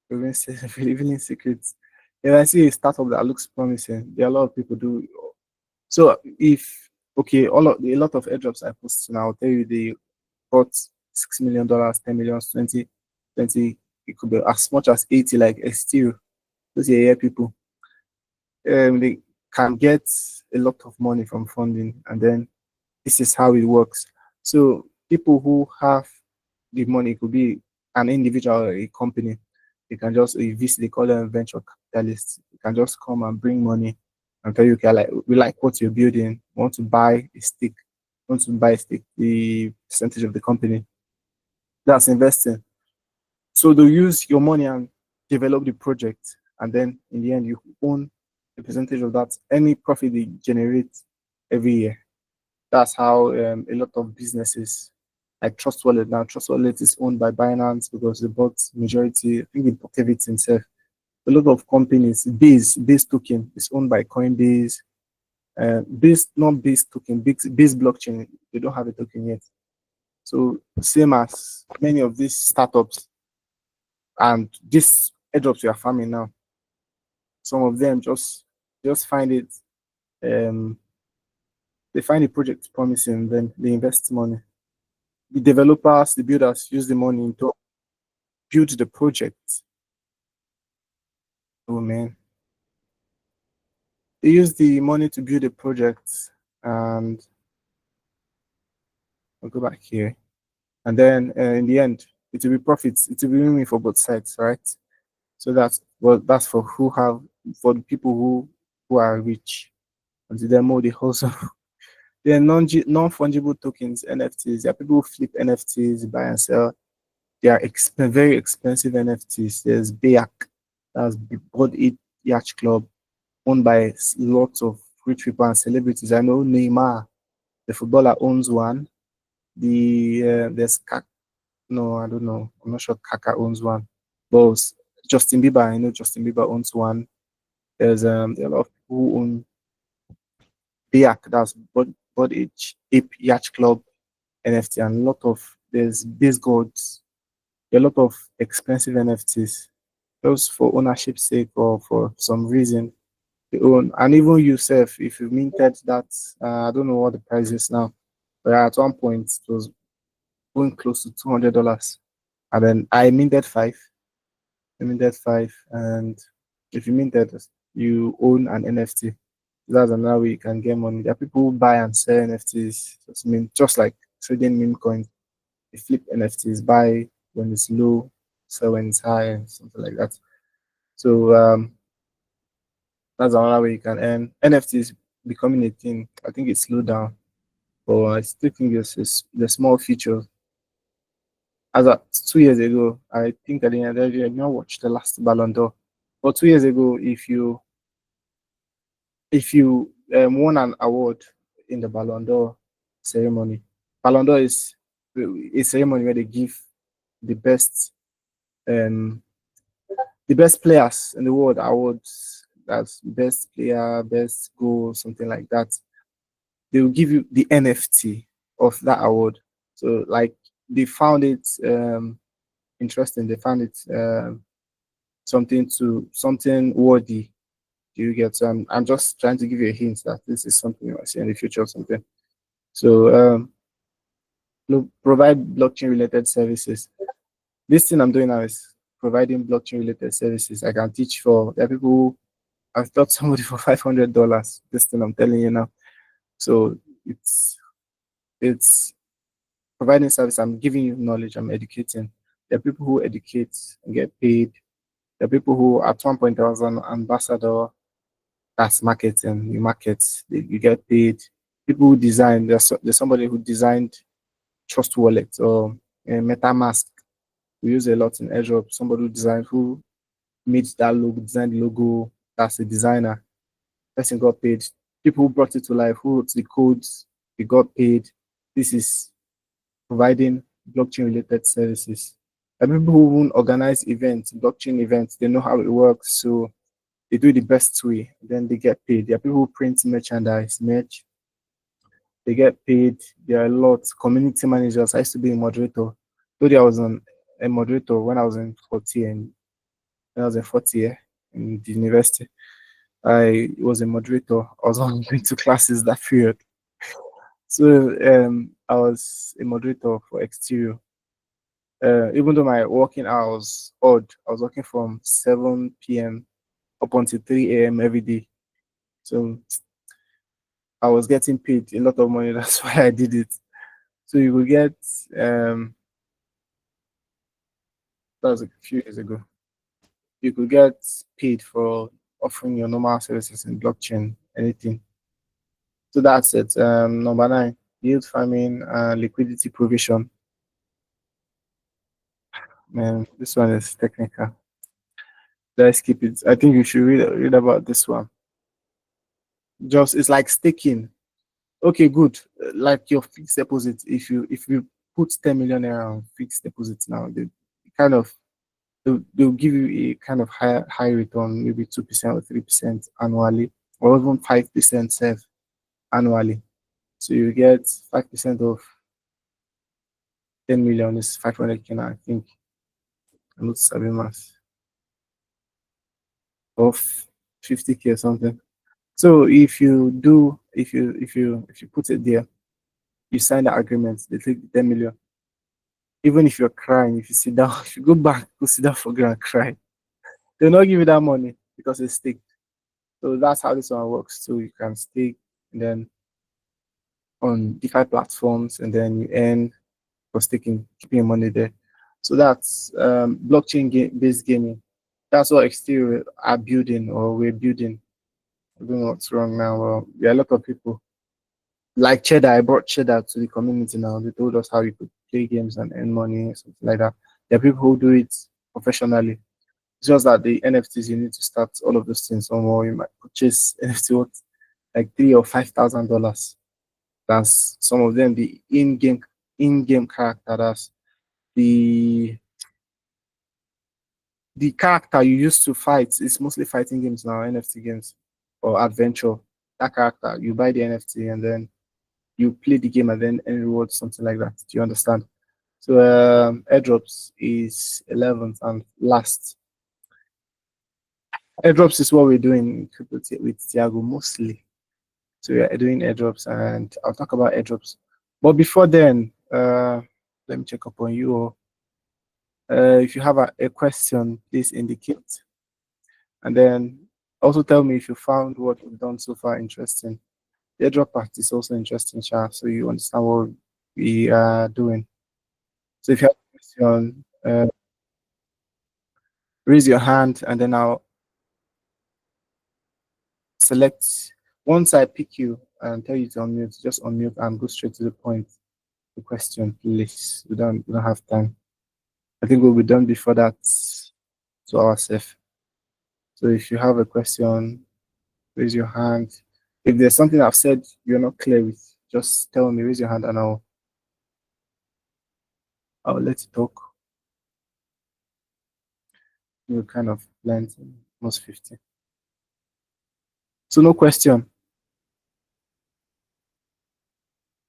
revealing secrets, if I see a startup that looks promising, there are a lot of people do. So if okay, a lot of airdrops I post now, I'll tell you they got $6 million, 10 million, 20, it could be as much as 80, like still those are people. They can get a lot of money from funding, and then this is how it works. So people who have the money, it could be an individual or a company, they can just a VC, they call them venture capitalists. They can just come and bring money and tell you, okay, like we like what you're building, want to buy a stake, want to buy a stake, the percentage of the company. That's investing. So they'll use your money and develop the project, and then in the end you own a percentage of that any profit they generate every year. That's how a lot of businesses like Trust Wallet now. Trust Wallet is owned by Binance because they bought majority. I think they bought everything itself. A lot of companies, Base token is owned by Coinbase. Base not Base token, Base blockchain. They don't have a token yet. So same as many of these startups and these airdrops we are farming now. Some of them just find it they find the project promising, then they invest money. The developers, the builders use the money to build the project. Oh man. They use the money to build a project, and I'll go back here. And then in the end, it will be profits. It will be win for both sides, right? So that's for who have for the people who are rich. And to them, more they also they're non-fungible tokens, NFTs. There are people who flip NFTs, buy and sell. They are very expensive NFTs. There's Bayak, that's Board It Yacht Club, owned by lots of rich people and celebrities. I know Neymar, the footballer, owns one. There's no, I don't know. I'm not sure Kaka owns one. But Justin Bieber, I know Justin Bieber owns one. There are a lot of people who own Bayak, that's Board Ape Yacht Club NFT, and a lot of there's base gods. There are a lot of expensive NFTs just for ownership sake or for some reason you own. And even yourself, if you minted that, I don't know what the price is now, but at one point it was going close to $200. And then I minted five. I minted five, and if you minted, you own an NFT. That's another way you can get money. There are people who buy and sell NFTs. Just like trading meme coins. They flip NFTs, buy when it's low, sell when it's high, and something like that. So that's another way you can earn. NFTs becoming a thing. I think it's slowed down, but I still think it's the small feature. As of 2 years ago, I think I didn't watch the last Ballon d'Or. But 2 years ago, if you won an award in the Ballon d'Or ceremony, Ballon d'Or is a ceremony where they give the best um the best players in the world awards. That's best player, best goal, something like that. They will give you the NFT of that award. So like they found it interesting. They found it something worthy. Do you get? So I'm just trying to give you a hint that this is something you might see in the future or something. So provide blockchain related services. This thing I'm doing now is providing blockchain related services. I can teach for there are people who I've taught somebody for $500. This thing I'm telling you now. So it's providing service. I'm giving you knowledge. I'm educating. There are people who educate and get paid. There are people who at one point I was an ambassador. That's marketing. You market. You get paid. People who design. There's somebody who designed Trust Wallet or MetaMask. We use a lot in AirDrop. Somebody who made that logo, designed the logo. That's a designer. Person got paid. People who brought it to life, who wrote the codes, they got paid. This is providing blockchain related services. And people who organize events, blockchain events, they know how it works. So they do it the best way. Then they get paid. There are people who print merchandise, merch. They get paid. There are a lot. Community managers. I used to be a moderator. Though I was a moderator when I was in 40 and when I was in 40 year in the university. I was a moderator. I was only going to classes that period. So I was a moderator for exterior. Even though my working hours odd, I was working from 7 p.m. up until 3 a.m. every day. So I was getting paid a lot of money. That's why I did it. So you will get that was a few years ago. You could get paid for offering your normal services in blockchain, anything. So that's it. Number 9, yield farming and liquidity provision. Man, this one is technical. Let's keep it. I think you should read about this one. Just it's like staking. Okay, good. Like your fixed deposit. If you put 10 million naira on fixed deposit now, they kind of they'll give you a kind of high return, maybe 2% or 3% annually, or even 5% self annually. So you get 5% of 10 million is 500k now, I think. I'm not saving math of 50k or something. So if you put it there, you sign the agreement, they take the 10 million. Even if you're crying, if you sit down, if you go back, go sit down for ground and cry, they'll not give you that money because it's stake. So that's how this one works. So you can stake and then on DeFi platforms and then you earn for staking, keeping your money there. So that's blockchain based gaming. That's what Exterior are building or we're building. I don't know what's wrong now. Well, there are a lot of people like Cheddar. I brought Cheddar to the community now. They told us how you could play games and earn money, something like that. There are people who do it professionally. It's just that the NFTs you need to start all of those things somewhere. You might purchase NFT worth like $3,000 or $5,000. That's some of them the in-game character. That's the the character you used to fight. It's mostly fighting games now, NFT games or adventure. That character, you buy the NFT and then you play the game and then any rewards, something like that. Do you understand? So airdrops is 11th and last. Airdrops is what we're doing with Tiago mostly. So we are doing airdrops and I'll talk about airdrops. But before then, let me check up on you. If you have a question, please indicate. And then also tell me if you found what we've done so far interesting. The airdrop part is also interesting, Sha, so you understand what we are doing. So if you have a question, raise your hand and then I'll select. Once I pick you and tell you to unmute, just unmute and go straight to the point. The question, please. We don't have time. I think we'll be done before that to ourselves. So if you have a question, raise your hand. If there's something I've said you're not clear with, just tell me, raise your hand and I'll let you talk. You kind of blend almost 50. So no question.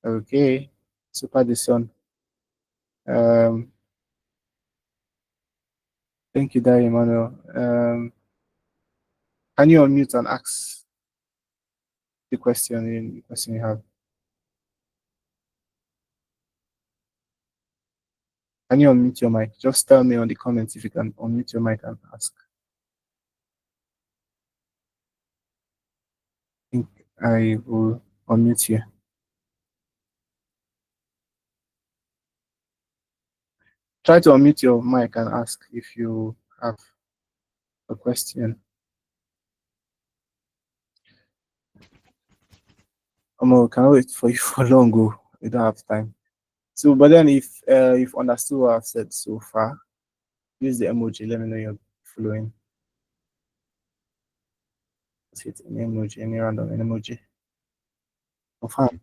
Okay. Super Dison. Thank you, Dari Emmanuel. Can you unmute and ask the question you have? Can you unmute your mic? Just tell me on the comments if you can unmute your mic and ask. I think I will unmute you. Try to unmute your mic and ask if you have a question. Can I wait for you for long? We don't have time. So, but then if you've understood what I've said so far, use the emoji. Let me know you're following. Let's hit an emoji, any random emoji. Confirm.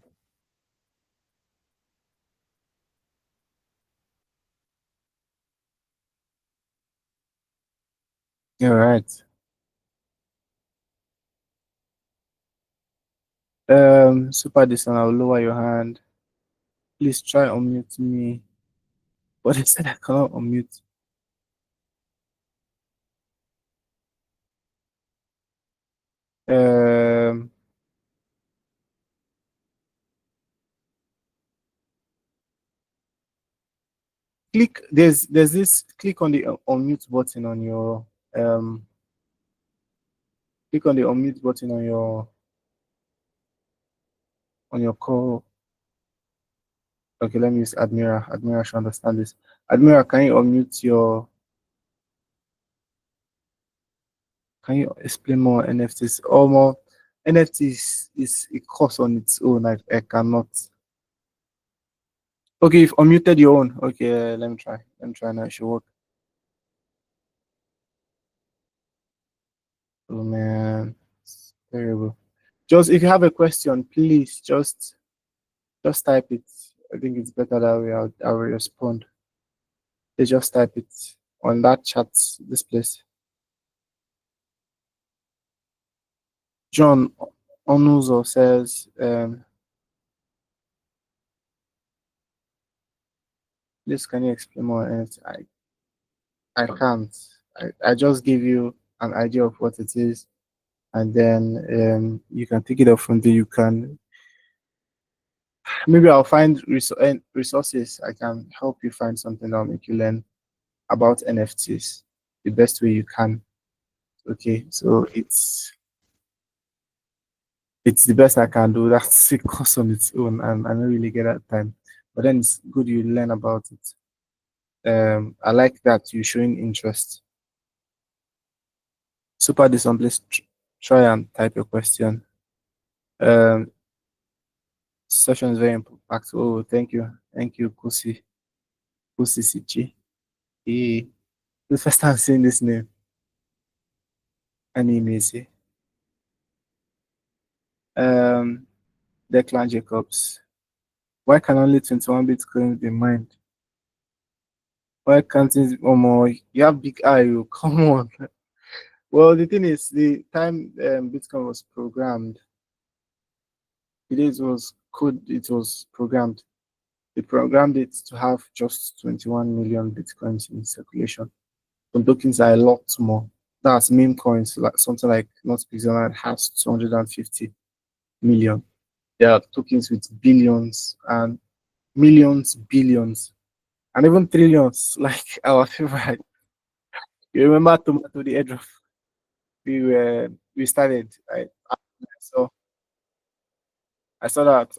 All right. Super Distance, I'll lower your hand. Please try unmute me. But I said I cannot unmute. There's this click on the unmute button on your click on the unmute button on your call. Okay, let me use Admira. Admira should understand this. Admira, can you unmute your Can you explain more NFTs? Or more NFTs is a course on its own. I cannot. Okay, you've unmuted your own. Okay, let me try. Let me try now. It should work. Oh man, it's terrible. Just if you have a question, please just type it. I think it's better that way. I will respond. They just type it on that chat. This place. John Onuzo says, "Please, can you explain more?" And I can't. I just give you an idea of what it is, and then you can take it up from there. You can maybe I'll find resources. I can help you find something that'll make you learn about NFTs the best way you can. Okay, so it's the best I can do. That's a course on its own, and I don't really get that time. But then it's good you learn about it. I like that you're showing interest. Super this please try and type your question. Um, Session is very impactful. Oh, thank you, Kusi Sichi. Hey, the first time seeing this name. Animezy. Um, Declan Jacobs. Why can only 21 Bitcoin be mined? Why can't it? Oh more? You have big eye. You come on. Well, the thing is, the time Bitcoin was programmed, it was code. It was programmed. They programmed it to have just 21 million Bitcoins in circulation. Some tokens are a lot more. That's meme coins, like something like not Pixel has 250 million. There are tokens with billions and millions, billions, and even trillions, like our favorite. You remember Tomato the airdrop? We started. So I saw that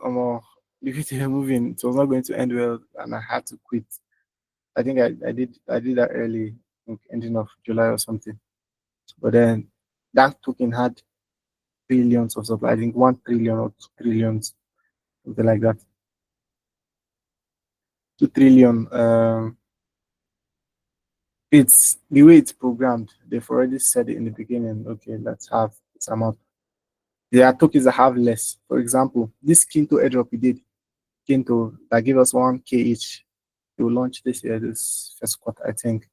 the video moving, it was not going to end well, and I had to quit. I think I did that early, I think ending of July or something. But then that token had billions of supply. I think 1 trillion or 2 trillions, something like that. 2 trillion. It's the way it's programmed. They've already said it in the beginning. Okay, let's have this amount. There are tokens that have less. For example, this Kinto airdrop we did, Kinto that gave us 1K each. It will launch this year, this first quarter, I think.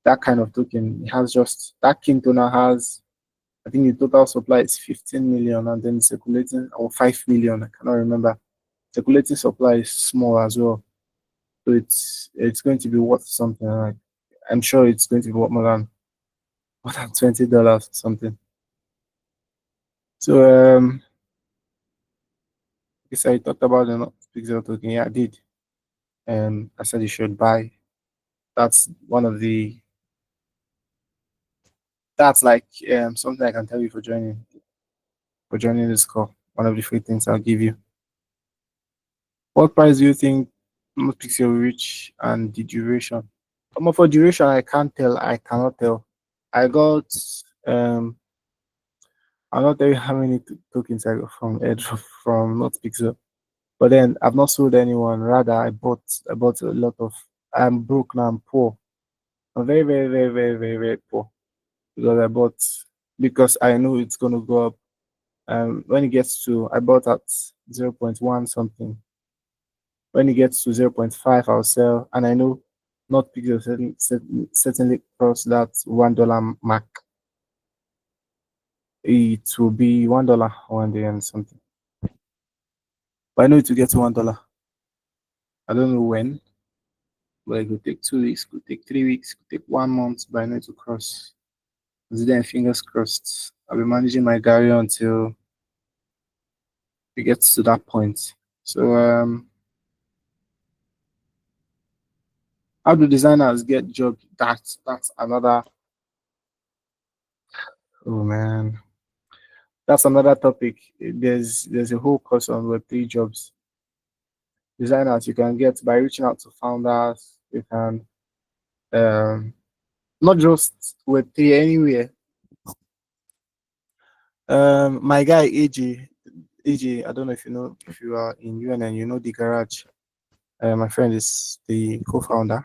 That kind of token, it has just that Kinto now has, I think the total supply is 15 million, and then circulating or 5 million. I cannot remember. Circulating supply is small as well. So it's going to be worth something. Like, I'm sure it's going to be worth more than $20 or something. So yes, I talked about the not pixel token. Yeah, I did. I said you should buy. That's one of the that's like something I can tell you for joining this call. One of the free things I'll give you. What price do you think not pixel will reach and the duration? For duration, I can't tell. I cannot tell. I got I'll not tell you how many tokens I got from AirDrop from not pixel. But then I've not sold anyone. Rather, I bought a lot of. I'm broke now. I'm poor. I'm very, very, very, very, very, very poor because I bought because I know it's gonna go up. When it gets to, I bought at 0.1 something. When it gets to 0.5, I'll sell, and I know not Pixel certainly cross that $1 mark. It will be $1 one day and something. But I know it will get to $1. I don't know when, but it could take 2 weeks, could take 3 weeks, could take 1 month, but I know it will cross. So then, fingers crossed. I'll be managing my Gary until it gets to that point. So, how do designers get job? That's another. Oh man, that's another topic. There's a whole course on Web3 jobs. Designers you can get by reaching out to founders. You can not just Web3 anywhere. My guy AJ, I don't know if you know if you are in UNN, you know the garage. My friend is the co-founder.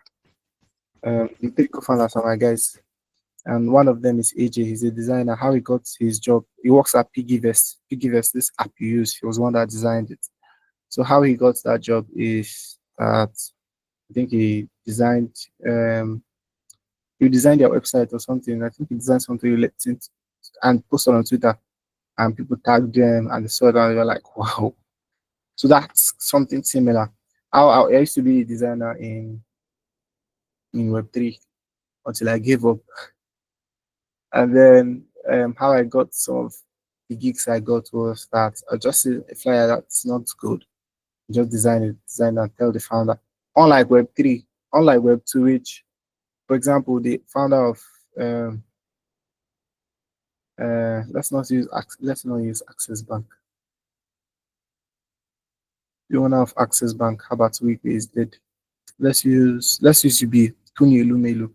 The three co-founders are my guys. and one of them is AJ. He's a designer. How he got his job, he works at Piggyvest. Piggyvest, this app you use, he was one that designed it. So how he got that job is that I think um he designed their website or something. I think he designed something related and posted on Twitter, and people tagged them and they saw that and they were like, wow. So that's something similar. I used to be a designer in Web3 until I gave up. And then how I got some of the gigs I got was that I just see a flyer that's not good. Just design and tell the founder. Unlike Web3, unlike Web2, which, for example, the founder of um, let's not use Access Bank. The owner of Access Bank, Herbert Wigwe, is dead. Let's use UBA, Tony Elumelu.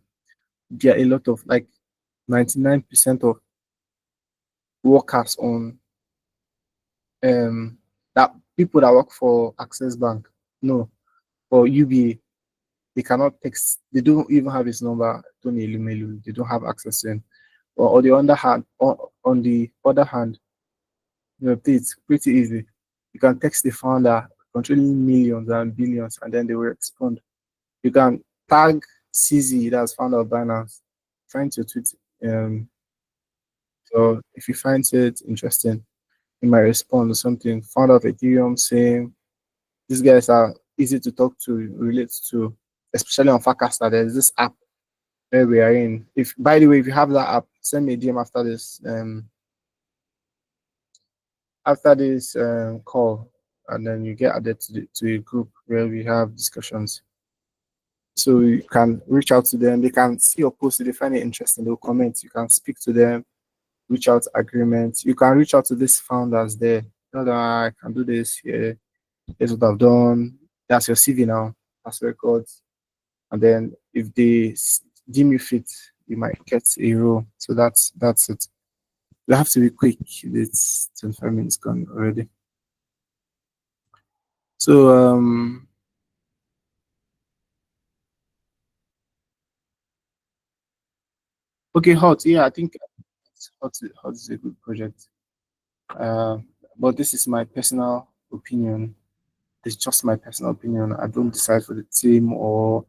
There are a lot of, like, 99% of workers on that people that work for Access Bank, no, for UBA, they cannot text. They don't even have his number, Tony Elumelu. They don't have access to him. Or on the other hand, it's pretty easy. You can text the founder controlling millions and billions, and then they will respond. You can tag CZ, that's founder of Binance, find your tweet. Um, so if you find it interesting, you might respond or something. Founder of Ethereum saying these guys are easy to talk to, relate to, especially on Farcaster. There's this app where we are in. If by the way, if you have that app, send me a DM after this call, and then you get added to a group where we have discussions. So you can reach out to them. They can see your post. If they find it interesting, they'll comment. You can speak to them, reach out agreements. You can reach out to these founders there. Tell them, "Ah, I can do this here. Here's what I've done." That's your CV now. That's records. And then if they deem you fit, you might get a role. So that's it. You have to be quick. It's 25 minutes gone already. So okay, hot. Yeah, I think hot is a good project. Uh, but this is my personal opinion. It's just my personal opinion. I don't decide for the team or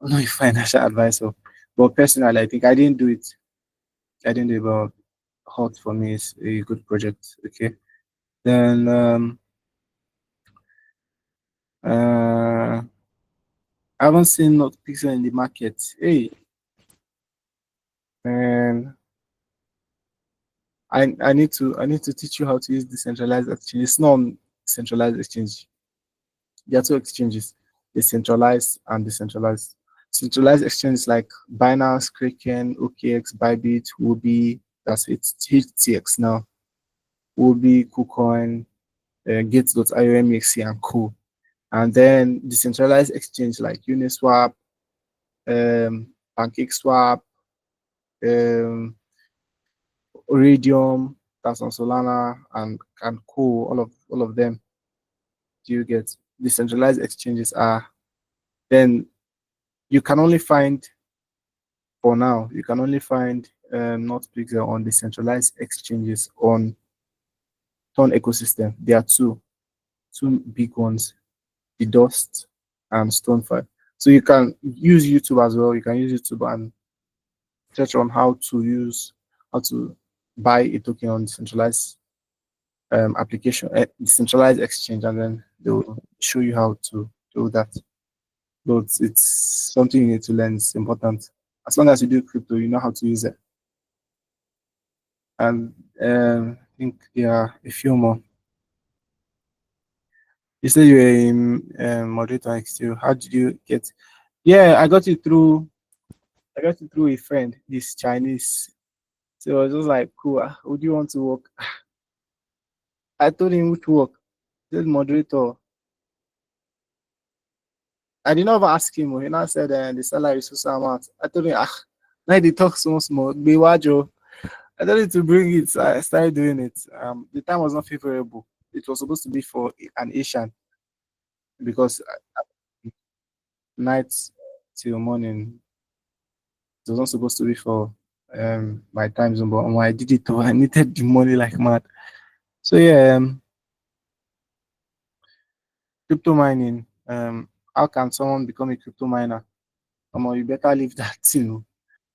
I'm not a financial advisor. But personally, I think I didn't do it. I didn't do it, but hot for me is a good project. Okay. Then uh I haven't seen not pixel in the market. Hey, man, I need to teach you how to use decentralized exchange. It's not on centralized exchange. There are two exchanges: the centralized and decentralized. Centralized exchange like Binance, Kraken, OKX, Bybit, Huobi. That's it. HTX now. Huobi, KuCoin, Gates.io, MEXC, and Co. And then decentralized exchange like Uniswap, PancakeSwap, um, Iridium, that's on Solana, and Co. All of them. Do you get decentralized exchanges are then you can only find for now you can only find not Pixel on decentralized exchanges on Ton ecosystem. There are two big ones, the Dust and StoneFi. So you can use YouTube as well. You can use YouTube and search on how to buy a token on decentralized decentralized exchange, and then they'll show you how to do that. But it's something you need to learn. It's important. As long as you do crypto, you know how to use it. And I think there are a few more. You said you were a moderator next to you. How did you get? Yeah, I got it through. I got it through a friend. He's Chinese, so I was just like, "Cool. Would you want to work?" I told him which work. This moderator. I did not even ask him. He now said the salary is so amount. I told him, now they talk so small. Be wajo. I told him to bring it. So I started doing it. The time was not favorable. It was supposed to be for an Asian because night till morning. It was not supposed to be for my time zone, but when I did it, I needed the money like mad. So yeah, crypto mining. How can someone become a crypto miner? You better leave that thing.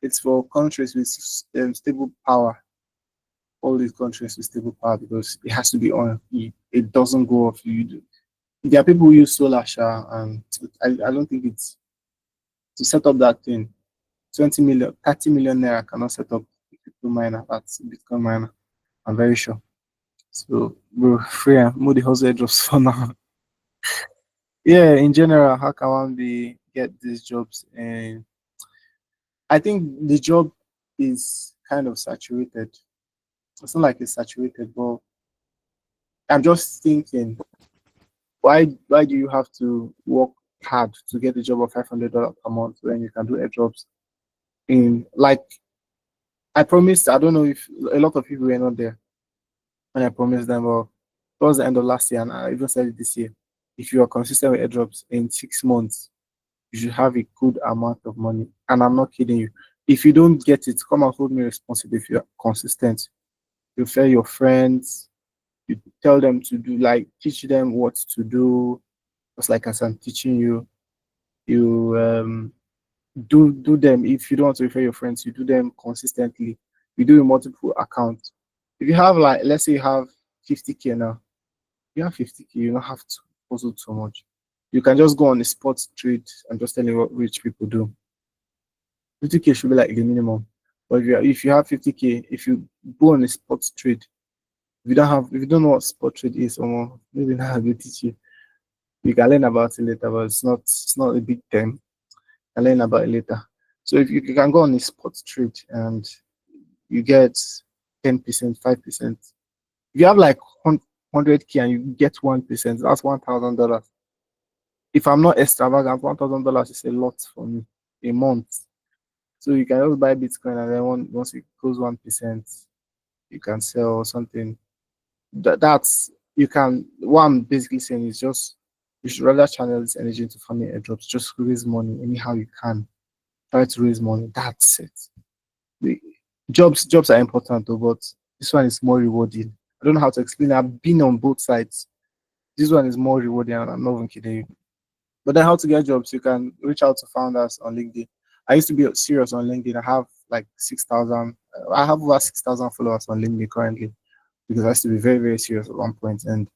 It's for countries with stable power. All these countries with stable power because it has to be on. It doesn't go off. There are people who use solar, and I don't think it's to set up that thing. 20 million, 30 million naira cannot set up a crypto miner. That's a Bitcoin miner. I'm very sure. So, bro, free and move the hustle jobs for now. Yeah, in general, how can one be get these jobs? And I think the job is kind of saturated. It's not like it's saturated, but I'm just thinking, why do you have to work hard to get a job of $500 per month when you can do a jobs in like I promised? I don't know if a lot of people were not there when I promised them, but towards the end of last year, and I even said it this year, if you are consistent with airdrops in 6 months, you should have a good amount of money. And I'm not kidding you. If you don't get it, come and hold me responsible. If you are consistent, you tell your friends, you tell them to do like teach them what to do, just like as I'm teaching you. You do them. If you don't want to refer your friends, you do them consistently. You do in multiple accounts. If you have like let's say you have 50K now, you have 50K, you don't have to puzzle too much. You can just go on the sports trade and just tell you what rich people do. 50K should be like the minimum. But if you have 50K, if you go on a sports trade, if you don't know what sport trade is, or maybe now I will teach you. You can learn about it later, but it's not a big thing. I learn about it later. So if you can go on a sports trade and you get 10%, 5%. If you have like 100K and you get 1%, that's $1,000. If I'm not extravagant, $1,000 is a lot for me a month. So you can just buy Bitcoin and then once it goes 1%, you can sell or something. That's you can. What I'm basically saying is just you should rather channel this energy into farming airdrops. Just raise money anyhow you can. Try to raise money. That's it. The jobs are important though, but this one is more rewarding. I don't know how to explain it. I've been on both sides. This one is more rewarding, and I'm not even kidding you. But then, how to get jobs? You can reach out to founders on LinkedIn. I used to be serious on LinkedIn. I have like 6,000. I have over 6,000 followers on LinkedIn currently because I used to be very, very serious at one point, and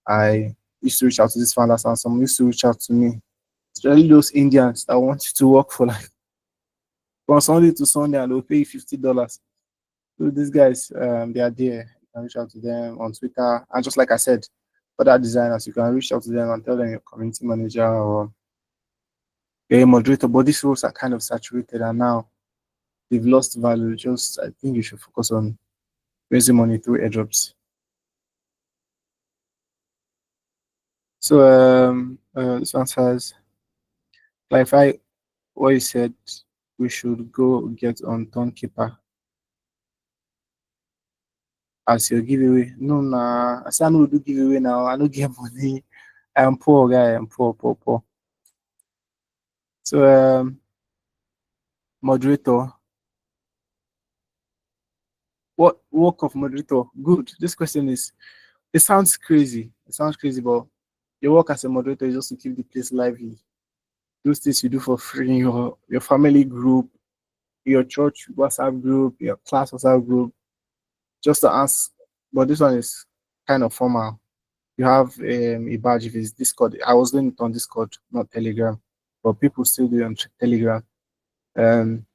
I used to reach out to these founders, and some used to reach out to me, especially those Indians that want you to work for like from Sunday to Sunday, and they'll pay you $50. So these guys, they are there. You can reach out to them on Twitter, and just like I said, for that designers, you can reach out to them and tell them you're community manager or you're a moderator. But these roles are kind of saturated, and now they've lost value. Just I think you should focus on raising money through airdrops. So this one says clarify what you said. We should go get on Keeper as your giveaway. No, nah. I said I no do giveaway now. I don't get money. I am poor guy. I'm poor. So moderator. What work of moderator? Good. This question is. It sounds crazy. It sounds crazy, but your work as a moderator is just to keep the place lively. Those things you do for free in your family group, your church WhatsApp group, your class WhatsApp group, just to ask. But this one is kind of formal. You have a badge if it's Discord. I was doing it on Discord, not Telegram, but people still do it on Telegram. Um,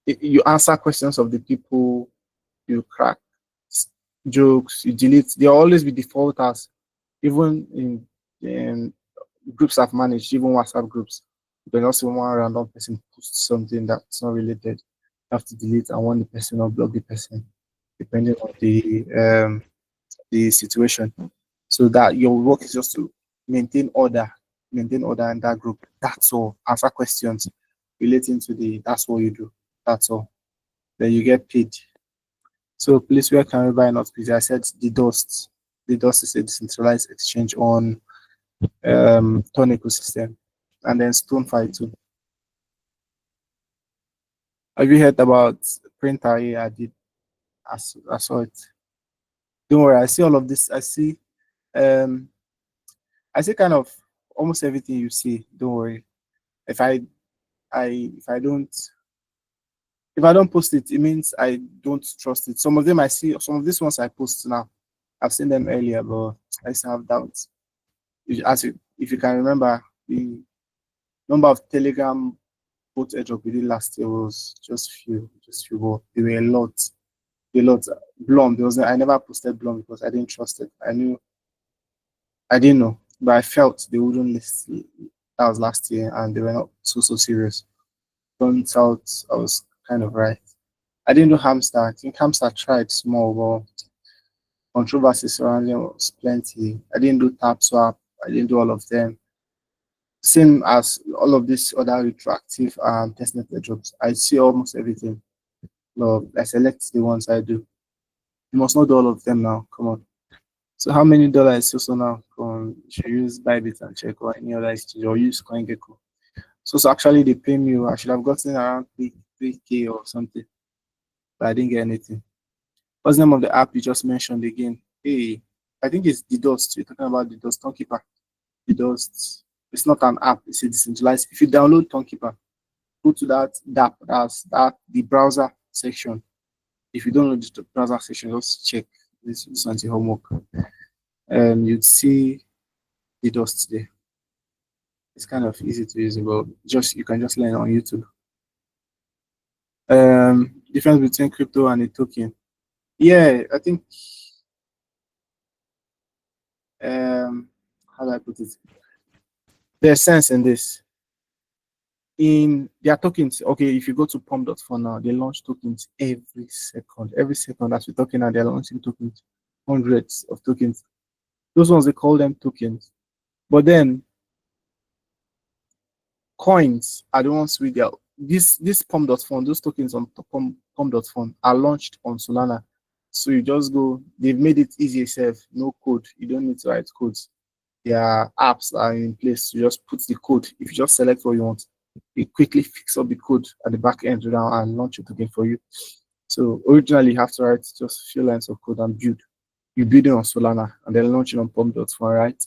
you answer questions of the people, you crack jokes, you delete. There will always be defaulters, even in groups I've managed, even WhatsApp groups. You can also one random person post something that's not related. You have to delete and want the person or block the person, depending on the situation. So that your work is just to maintain order in that group. That's all. Answer questions relating to that's what you do. That's all. Then you get paid. So please where can we buy not please? I said the dust. The dust is a decentralized exchange on Ton ecosystem. And then Stonefi too. Have you heard about printer? Yeah, I did. I saw it. Don't worry, I see all of this. Um I see kind of almost everything you see. Don't worry. If if I don't post it, it means I don't trust it. Some of them I see, some of these ones I post now. I've seen them earlier, but I still have doubts. If you can remember, the number of Telegram both airdrop we did last year was just few, but there were a lot. Blom, I never posted Blom because I didn't trust it. I didn't know, but I felt they wouldn't list. That was last year, and they were not so serious. Turns out I was kind of right. I didn't do Hamster. I think Hamster tried small, but controversy surrounding was plenty. I didn't do Tap Swap. I didn't do all of them. Same as all of these other retroactive testnet airdrops. I see almost everything. Well, I select the ones I do. You must not do all of them now. Come on. So how many dollars is so now? Come on. You should use Bybit and check or any other exchange or use CoinGecko. So actually they pay me. I should have gotten around 3K or something, but I didn't get anything. What's the name of the app you just mentioned again? Hey, I think it's the Dust. You're talking about the Dust Tonkeeper. The Dust. It's not an app. It's a decentralized. If you download Tonkeeper, go to that DApp. That's that the browser section. If you don't know the browser section, just check this one's your homework. You'd see the Dust there. It's kind of easy to use, but you can just learn on YouTube. Difference between crypto and a token. Yeah, I think how do I put it? There's sense in this. In their tokens, okay, if you go to pump.fund now, they launch tokens every second. Every second as we're talking now, they're launching tokens, hundreds of tokens. Those ones they call them tokens. But then coins are the ones with their this pump.fund, those tokens on pump.fund are launched on Solana. So you just go, they've made it easy yourself, no code. You don't need to write codes. Their apps are in place. You just put the code. If you just select what you want, it quickly fix up the code at the back end now and launch it again for you. So originally you have to write just a few lines of code and build. You build it on Solana and then launch it on pump.fund, right?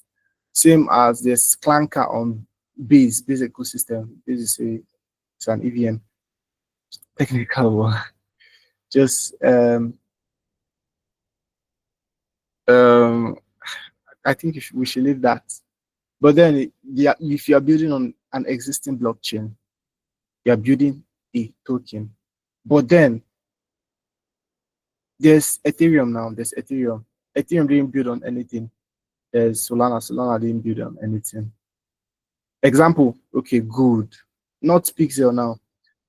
Same as there's Clanker on Base ecosystem. Base it's an EVM technical one. Just I think we should leave that. But then if you are building on an existing blockchain, you are building a token. But then there's Ethereum now. There's Ethereum. Ethereum didn't build on anything. There's Solana. Solana didn't build on anything. Example, okay, good. Not Pixel now.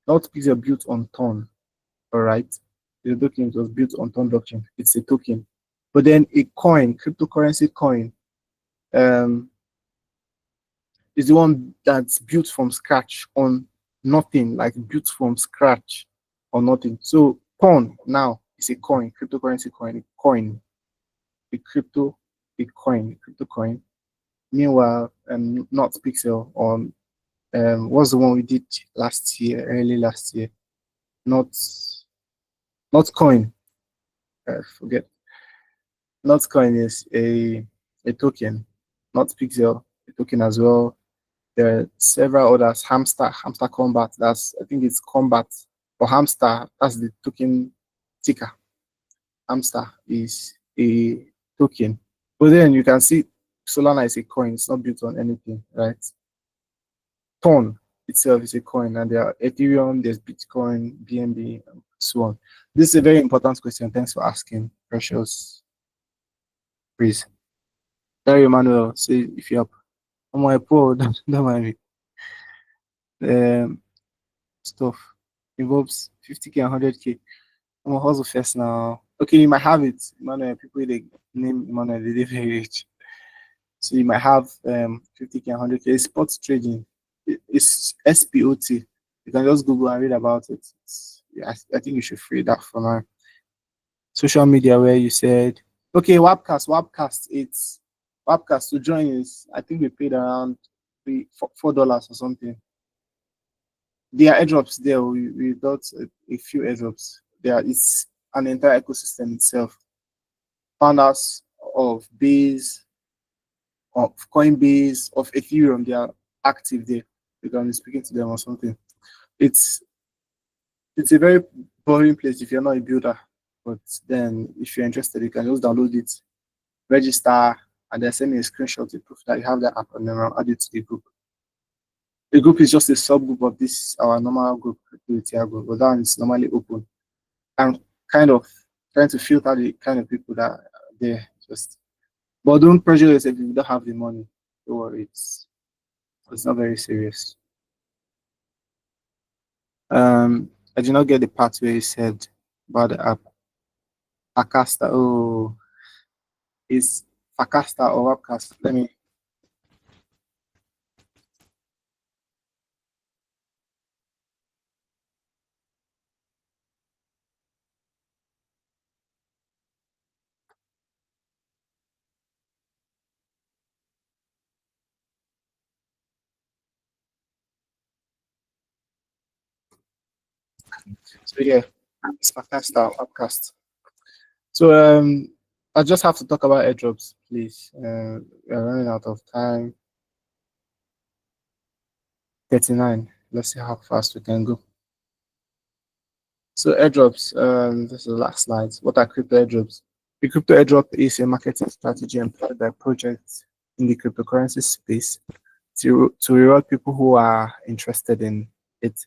Not Pixel built on Ton. All right. The token was built on Ton blockchain. It's a token. But then a coin, cryptocurrency coin, is the one that's built from scratch on nothing, like built from scratch on nothing. So Ton now is a coin, cryptocurrency coin, a crypto coin. Meanwhile, not Pixel on what's the one we did last year, early last year? Not coin. Forget. Not coin is a token, not Pixel, a token as well. There are several others. Hamster Combat. I think it's Combat or Hamster. That's the token ticker. Hamster is a token. But then you can see Solana is a coin. It's not built on anything, right? Ton itself is a coin, and there are Ethereum, there's Bitcoin, BNB, and so on. This is a very important question. Thanks for asking, Precious. Please. Larry Emmanuel, say if you're up. I'm my poor, don't mind me. Stuff involves 50K and 100K. I'm a hustle first now. Okay, you might have it. Emmanuel, people they name Emmanuel, they're very rich. So you might have 50K and 100K. It's sports trading. It's SPOT. You can just Google and read about it. I think you should free that for now. Social media where you said, okay, Wapcast, it's Wapcast to join is, I think we paid around $4 or something. there are airdrops there. We got a few airdrops. It's an entire ecosystem itself. Founders of Base, of Coinbase, of Ethereum, they are active there. You can be speaking to them or something. It's it's a very boring place if you're not a builder. But then if you're interested, you can just download it, register, and then send me a screenshot to proof that you have the app, and then I'll add it to the group. The group is just a subgroup of this our normal group, Crypto group, but that one is normally open. I'm kind of trying to filter the kind of people that are there. Just but don't pressure yourself if you don't have the money. Don't worry, it's not very serious. I did not get the part where you said about the app. Acasta. Oh, is Facasta or Webcast? Let me. So yeah, it's Facasta or Webcast. So I just have to talk about airdrops, please. We're running out of time. 39. Let's see how fast we can go. So airdrops, this is the last slide. What are crypto airdrops? The crypto airdrop is a marketing strategy employed by projects in the cryptocurrency space to reward people who are interested in it.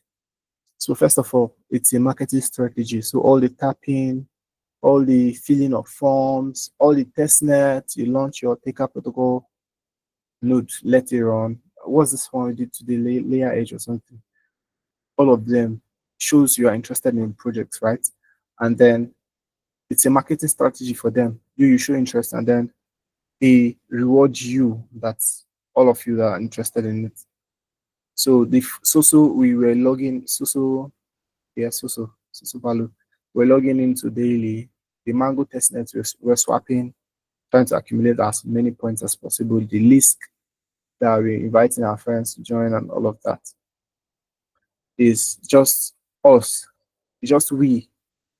So first of all, it's a marketing strategy. So all the tapping, all the filling of forms, all the testnet, you launch your Taker protocol node later on. What's this one we did to the layer edge or something? All of them shows you are interested in projects, right? And then it's a marketing strategy for them. You show interest, and then they reward you. That's all of you that are interested in it. So the we were logging so value. We're logging into daily. The Mango testnet we're swapping, trying to accumulate as many points as possible. The list that we're inviting our friends to join and all of that is just us. It's just we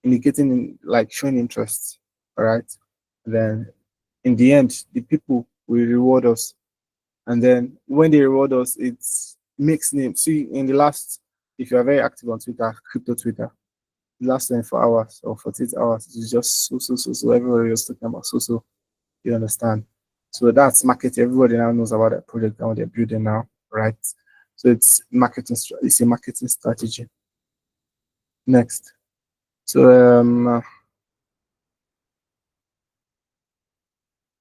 indicating like showing interest. All right. Then in the end, the people will reward us. And then when they reward us, it makes name. See, in the last, if you are very active on Twitter, crypto Twitter, the last 24 hours or 48 hours, it's just so. Everybody was talking about so. You understand? So that's marketing. Everybody now knows about that project and what they're building now, right? So it's marketing. It's a marketing strategy. Next. So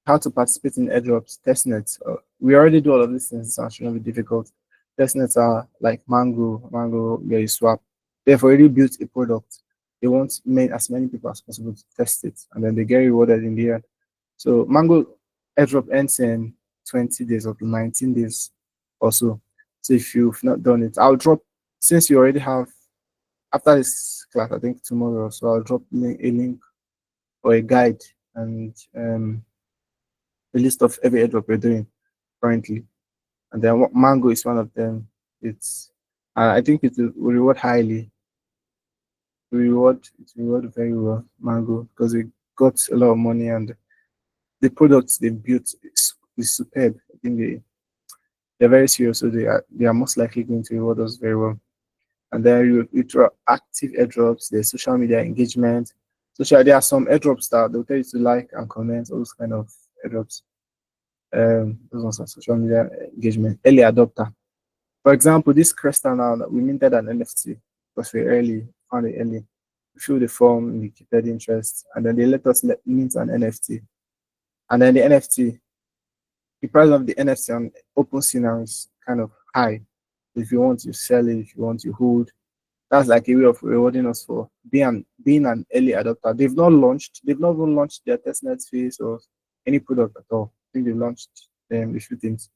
how to participate in airdrops, testnets. We already do all of these things, so it shouldn't be difficult. Testnets are like Mango, where you swap. They've already built a product. They want as many people as possible to test it, and then they get rewarded in the end. So Mango airdrop ends in 20 days or 19 days or so. So if you've not done it, I'll drop, since you already have, after this class, I think tomorrow, so I'll drop a link or a guide and a list of every airdrop we're doing currently. And then Mango is one of them. It's I think it will reward highly. It reward very well, Mango, because we got a lot of money and the products they built is superb. I think they're very serious, so they are most likely going to reward us very well. And then you draw active airdrops, there's social media engagement. There are some airdrops that they'll tell you to like and comment, all those kind of airdrops. Those ones are social media engagement, early adopter. For example, this Cresta now that we minted an NFT because we found it early. We filled the form, indicated interest, and then they let us mint an NFT. And then the NFT, the price of the NFT on OpenSea now is kind of high. If you want to sell it, if you want to hold, that's like a way of rewarding us for being an early adopter. They've not even launched their testnet phase or any product at all. I think they launched them a few things,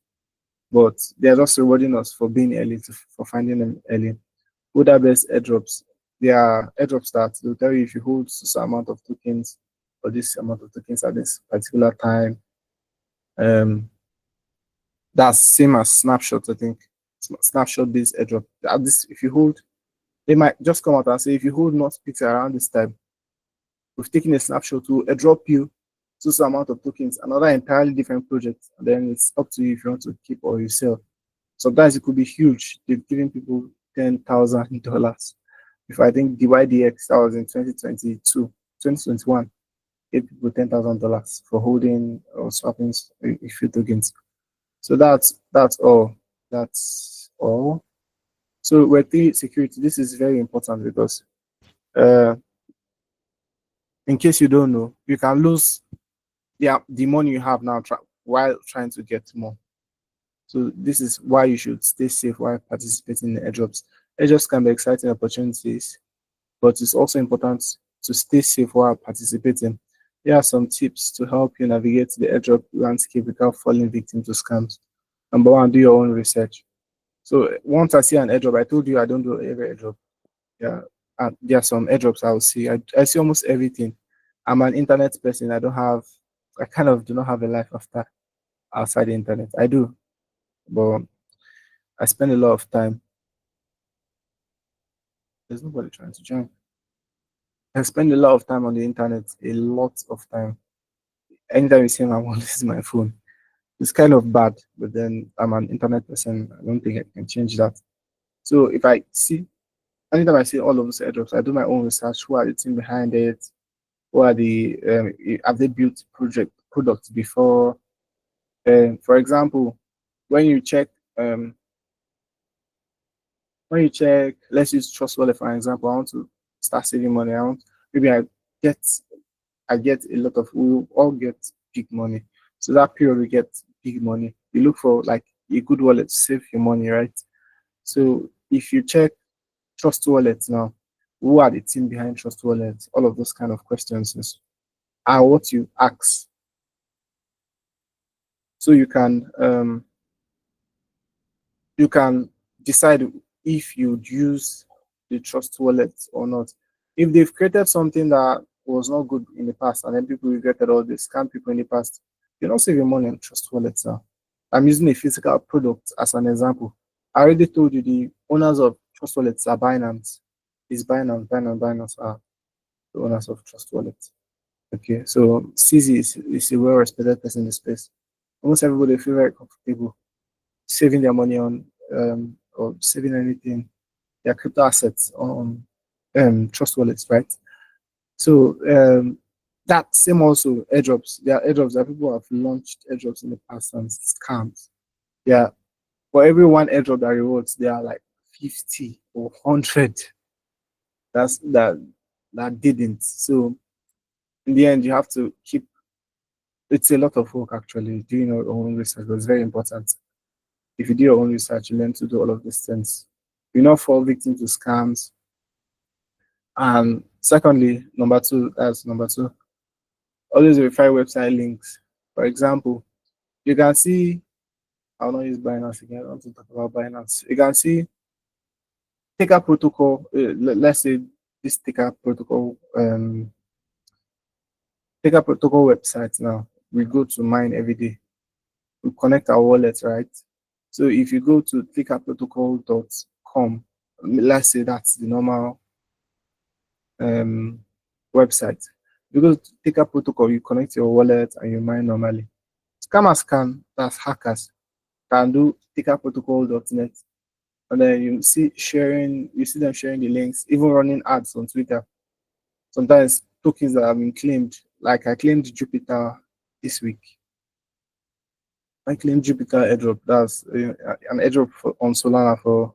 but they're just rewarding us for being early, for finding them early. Other best airdrops, there are airdrops that will tell you if you hold this amount of tokens or this amount of tokens at this particular time. That's same as snapshots, I think. snapshot based airdrop. At this, if you hold, they might just come out and say, if you hold not pixel around this time, we've taken a snapshot to airdrop you some amount of tokens, another entirely different project. And then it's up to you if you want to keep or you sell. Sometimes it could be huge. They've given people $10,000. If I think the YDX, that was in 2022, 2021, gave people $10,000 for holding or swapping a few tokens. So that's all. That's all. So Web3 security, this is very important because in case you don't know, you can lose the money you have now while trying to get more. So this is why you should stay safe while participating in airdrops. Airdrops can be exciting opportunities, but it's also important to stay safe while participating. Here are some tips to help you navigate the airdrop landscape without falling victim to scams. Number one, do your own research. So once I see an airdrop, I told you I don't do every airdrop. Yeah, and there are some airdrops I will see. I see almost everything. I'm an internet person. I kind of do not have a life after outside the internet. I do, but I spend a lot of time. There's nobody trying to join. I spend a lot of time on the internet, a lot of time. Anytime you see me, I'm always using my phone. It's kind of bad, but then I'm an internet person. I don't think I can change that. So if I see, anytime I see all of those airdrops, I do my own research. Who are the team behind it? Who are have they built products before? For example, when you check, let's use Trust Wallet for an example. I want to start saving money. Maybe get a lot of. We all get big money. So that period we get big money. You look for like a good wallet to save your money, right? So if you check Trust Wallet now, who are the team behind Trust Wallet? All of those kind of questions are what you ask. So you can decide if you'd use the Trust Wallet or not. If they've created something that was not good in the past and then people regretted all this, scam people in the past, you're not saving money on Trust Wallet now. I'm using a physical product as an example. I already told you the owners of Trust Wallets are Binance. It's Binance are the owners of Trust Wallet. Okay, so CZ is a well-respected person in the space. Almost everybody feel very comfortable saving their money on or saving anything, their crypto assets on Trust Wallets, right? So that same also airdrops. There are airdrops that people have launched airdrops in the past and scams. Yeah, for every one airdrop that rewards, there are like 50 or 100 that didn't. So in the end, you have to keep. It's a lot of work actually. Doing your own research was very important. If you do your own research, you learn to do all of these things. You not fall victim to scams. And secondly, number two, always verify website links. For example, you can see, I'll not use Binance again, I want to talk about Binance. You can see Ticker protocol, let's say this Ticker protocol website now, we go to mine every day. We connect our wallet, right? So if you go to tickerprotocol.com, let's say that's the normal website. You go to Ticker Protocol, you connect your wallet and you mine normally. Scammers that's hackers, can do tickerprotocol.net. And then you see them sharing the links, even running ads on Twitter. Sometimes tokens that have been claimed, like I claimed Jupiter this week. I claimed Jupiter airdrop. That's an airdrop on Solana for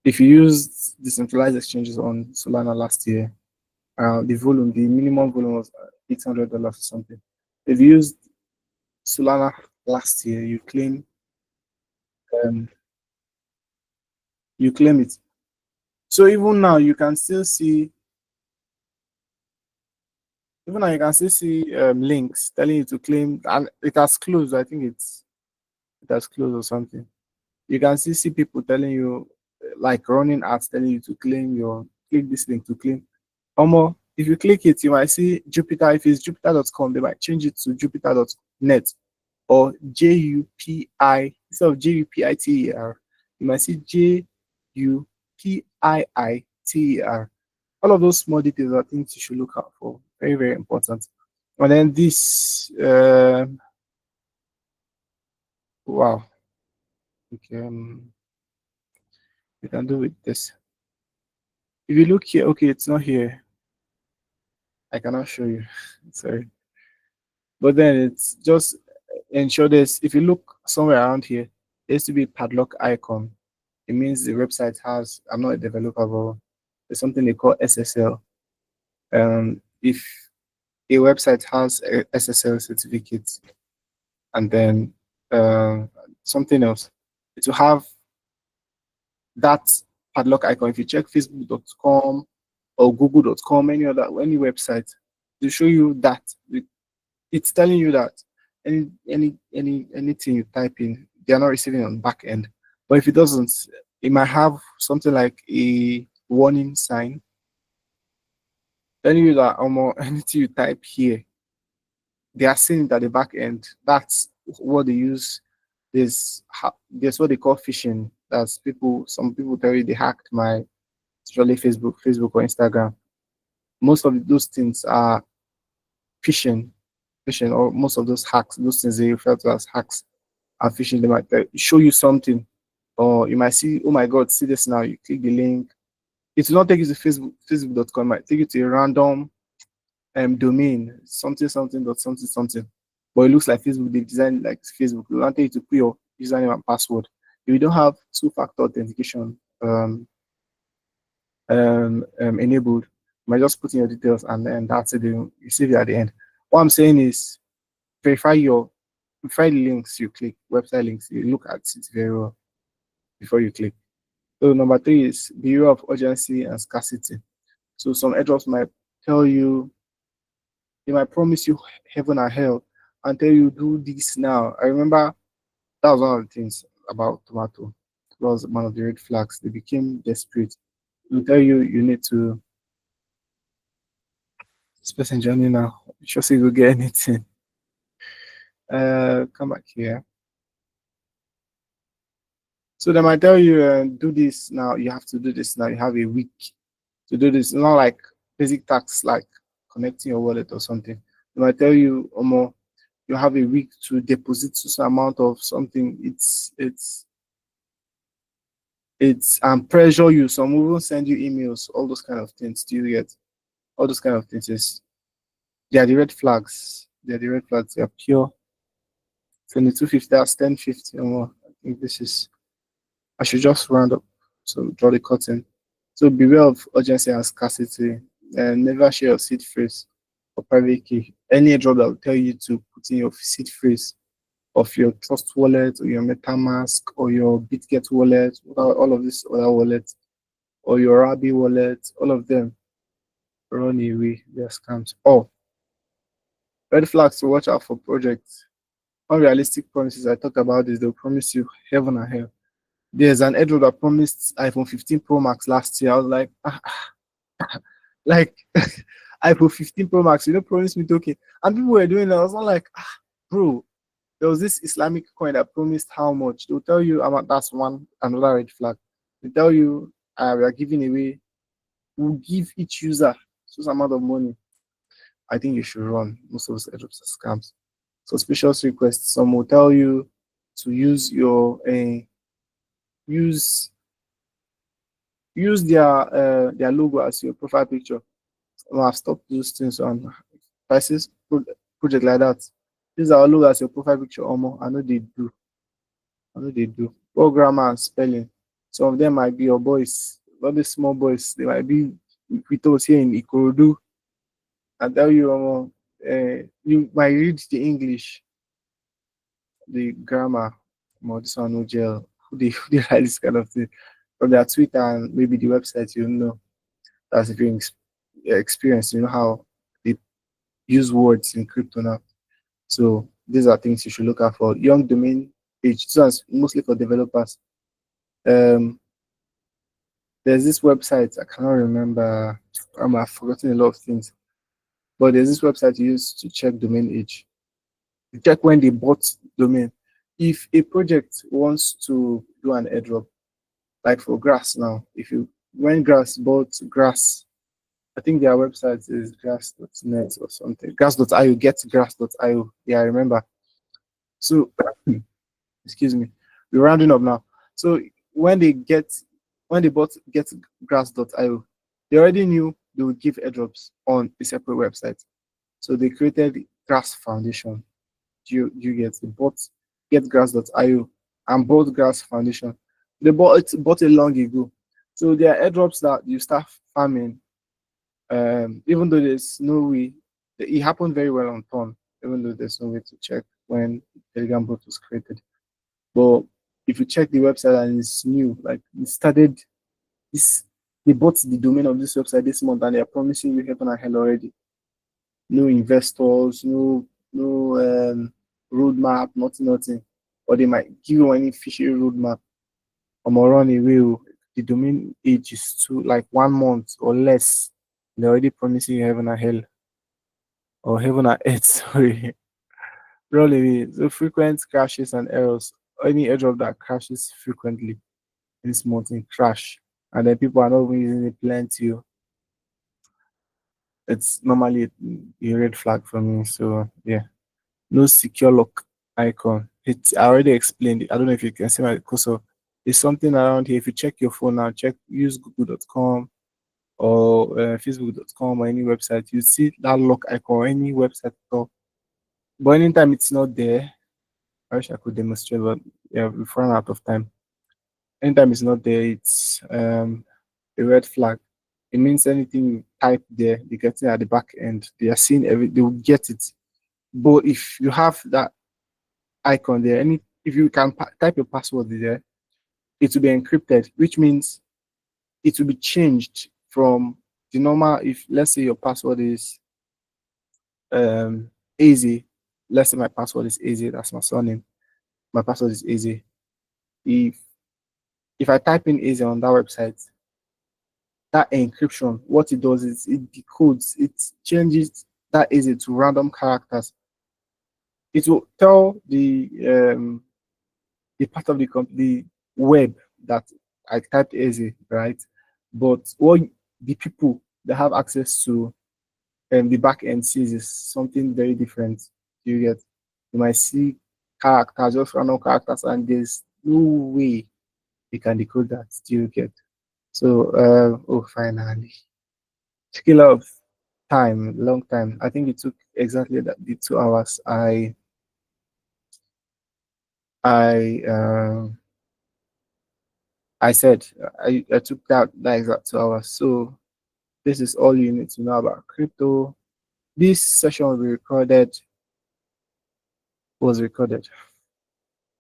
if you used decentralized exchanges on Solana last year. The minimum volume was $800 or something. If you used Solana last year, you claim it. So even now you can still see links telling you to claim, and it has closed. I think it has closed or something. You can still see people telling you, like running ads telling you to click this link to claim. If you click it, you might see Jupiter. If it's jupiter.com, they might change it to jupiter.net or JUPI instead of JUPITER. You might see JUPIITER. All of those small details are things you should look out for. Very, very important. And then this, wow, okay, you can do with this. If you look here, okay, it's not here. I cannot show you. Sorry. But then it's just ensure this. If you look somewhere around here, there used to be a padlock icon. It means the website has, I'm not a developer, but there's something they call SSL. If a website has a SSL certificate and then something else, it will have that padlock icon. If you check facebook.com or google.com, any website, they show you that. It's telling you that anything you type in, they are not receiving on back end. But if it doesn't, it might have something like a warning sign telling you that anything you type here, they are seeing it at the back end. That's what they use. There's what they call phishing. That's some people tell you they hacked my, especially Facebook or Instagram. Most of those things are phishing, or most of those hacks, those things they refer to as hacks are phishing. They might show you something, or you might see, oh my God, see this now. You click the link. It will not take you to Facebook.com. It might take you to a random domain, something, but it looks like Facebook. They designed like Facebook. They want you to put your username and password. If you don't have two-factor authentication enabled, you might just put in your details and then that's it. You save it at the end. What I'm saying is verify the links you click, website links. You look at it very well before you click. So number 3 is beware of urgency and scarcity. So some airdrops might tell you, they might promise you heaven and hell and tell you do this now. I remember that was one of the things about Tomato. It was one of the red flags. They became desperate. They'll tell you you need to, this person joining now. You sure say you'll get anything. Come back here. So they might tell you do this now. You have to do this now. You have a week to do this. Not like basic tasks like connecting your wallet or something. They might tell you, you have a week to deposit some amount of something. It's pressure you. Some will send you emails. All those kind of things. Do you get? All those kind of things they are the red flags. They are the red flags. They are pure. 2250. That's 1050 or more. I think this is. I should just round up. So draw the curtain. So beware of urgency and scarcity, and never share your seed phrase or private key. Any airdrop that will tell you to put in your seed phrase of your Trust wallet or your MetaMask or your BitGet wallet, all of these other wallets, or your Rabi wallet, all of them run away. They're scams. Oh, red flags to watch out for projects. Unrealistic promises. I talked about this. They'll promise you heaven and hell. There's an airdrop that promised iPhone 15 Pro Max last year. I was like, like iPhone 15 Pro Max, you don't promise me okay. And people were doing that. I was not like, bro, there was this Islamic coin that promised how much. They'll tell you that's another red flag. They tell you we are giving away, we'll give each user some amount of money. I think you should run. Most of those airdrops are scams. Suspicious requests. Some will tell you to use your use their logo as your profile picture. I've stopped those things on prices project like that. These are logo as your profile picture. I know they do. Poor grammar and spelling. Some of them might be your boys, not the small boys. They might be with us here in Ikorodu. I tell you, you might read the English, the grammar. This one no gel. Who they write this kind of thing from their Twitter and maybe the website, that's if you experience, how they use words in crypto now. So these are things you should look out for. Young domain age. This one's mostly for developers. There's this website, I cannot remember. I've forgotten a lot of things. But there's this website you use to check domain age. You check when they bought domain. If a project wants to do an airdrop, Like for grass now, if you when grass bought grass, I think their website is grass.net or something. Grass.io, get grass.io. Yeah, I remember. So excuse me, we're rounding up now. So when they get when they bought get grass.io, they already knew they would give airdrops on a separate website. So they created Grass Foundation. Do you get they bought getgrass.io and bought Grass Foundation. They bought it long ago. So there are airdrops that you start farming, even though there's no way it happened very well on Ton, even though there's no way to check when Telegram bot was created. But if you check the website and it's new, like it started this, they bought the domain of this website this month and they are promising you heaven and hell already. No investors, no roadmap, nothing. Or they might give you any fishy roadmap. Or run away. The domain age is to like 1 month or less. They're already promising you heaven and hell. Or heaven and earth, sorry. Roll away. So frequent crashes and errors. Any airdrop that crashes frequently this month in crash. And then people are not even using it plenty. It's normally a red flag for me. So yeah. No secure lock icon. I already explained it. I don't know if you can see my cursor. It's something around here. If you check your phone now, use google.com or facebook.com or any website, you see that lock icon, any website at all. But anytime it's not there, I wish I could demonstrate, but yeah, we've run out of time. Anytime it's not there, it's a red flag. It means anything you type there, they get it at the back end. They are seeing they will get it. But if you have that icon there, if you can type your password there, it will be encrypted, which means it will be changed from the normal. If let's say your password is easy, let's say my password is easy, that's my surname. My password is easy. If I type in easy on that website, that encryption, what it does is it decodes, it changes that easy to random characters. It will tell the part of the web that I typed easy, right? But what the people that have access to the back end sees is something very different. You get, you might see characters, just random characters, and there's no way you can decode that. Do you get? So, oh, finally, took a lot of time, long time. I think it took exactly the 2 hours. I I said I took that exact 2 hours. So this is all you need to know about crypto. This session was recorded.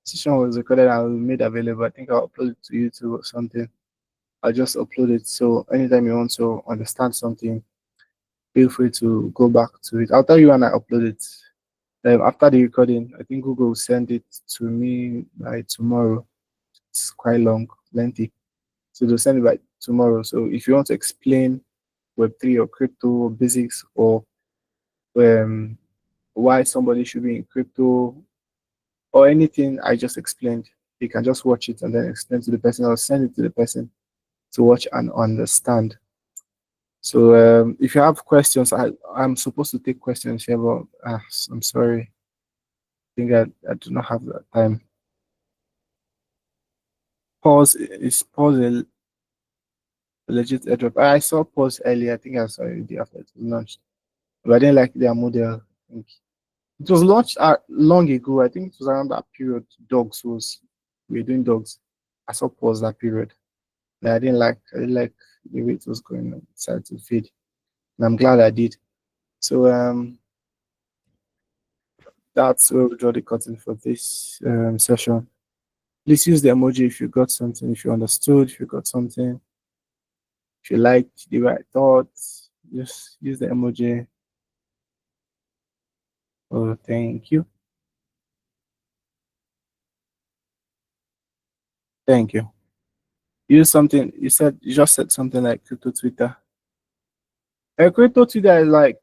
Session was recorded and made available. I think I'll upload it to YouTube or something. I'll just upload it. So anytime you want to understand something, feel free to go back to it. I'll tell you when I upload it. After the recording, I think Google will send it to me by tomorrow. It's quite long, lengthy. So they'll send it by tomorrow. So if you want to explain Web3 or crypto or basics or why somebody should be in crypto or anything I just explained, you can just watch it and then explain to the person or send it to the person to watch and understand. So if you have questions, I'm supposed to take questions here, but I'm sorry. I think I do not have that time. Pause a legit airdrop. I saw pause earlier. I think I saw it after it was launched. But I didn't like their model. I think it was launched long ago. I think it was around that period. We were doing dogs. I saw pause that period. And I didn't like the way it was going on. It decided to fade. And I'm glad I did. So that's where we draw the curtain for this session. Please use the emoji if you got something, if you understood, if you got something, if you liked the way I thought, just use the emoji. Oh, thank you. Thank you. Use something, you just said something like crypto Twitter. Crypto Twitter is like,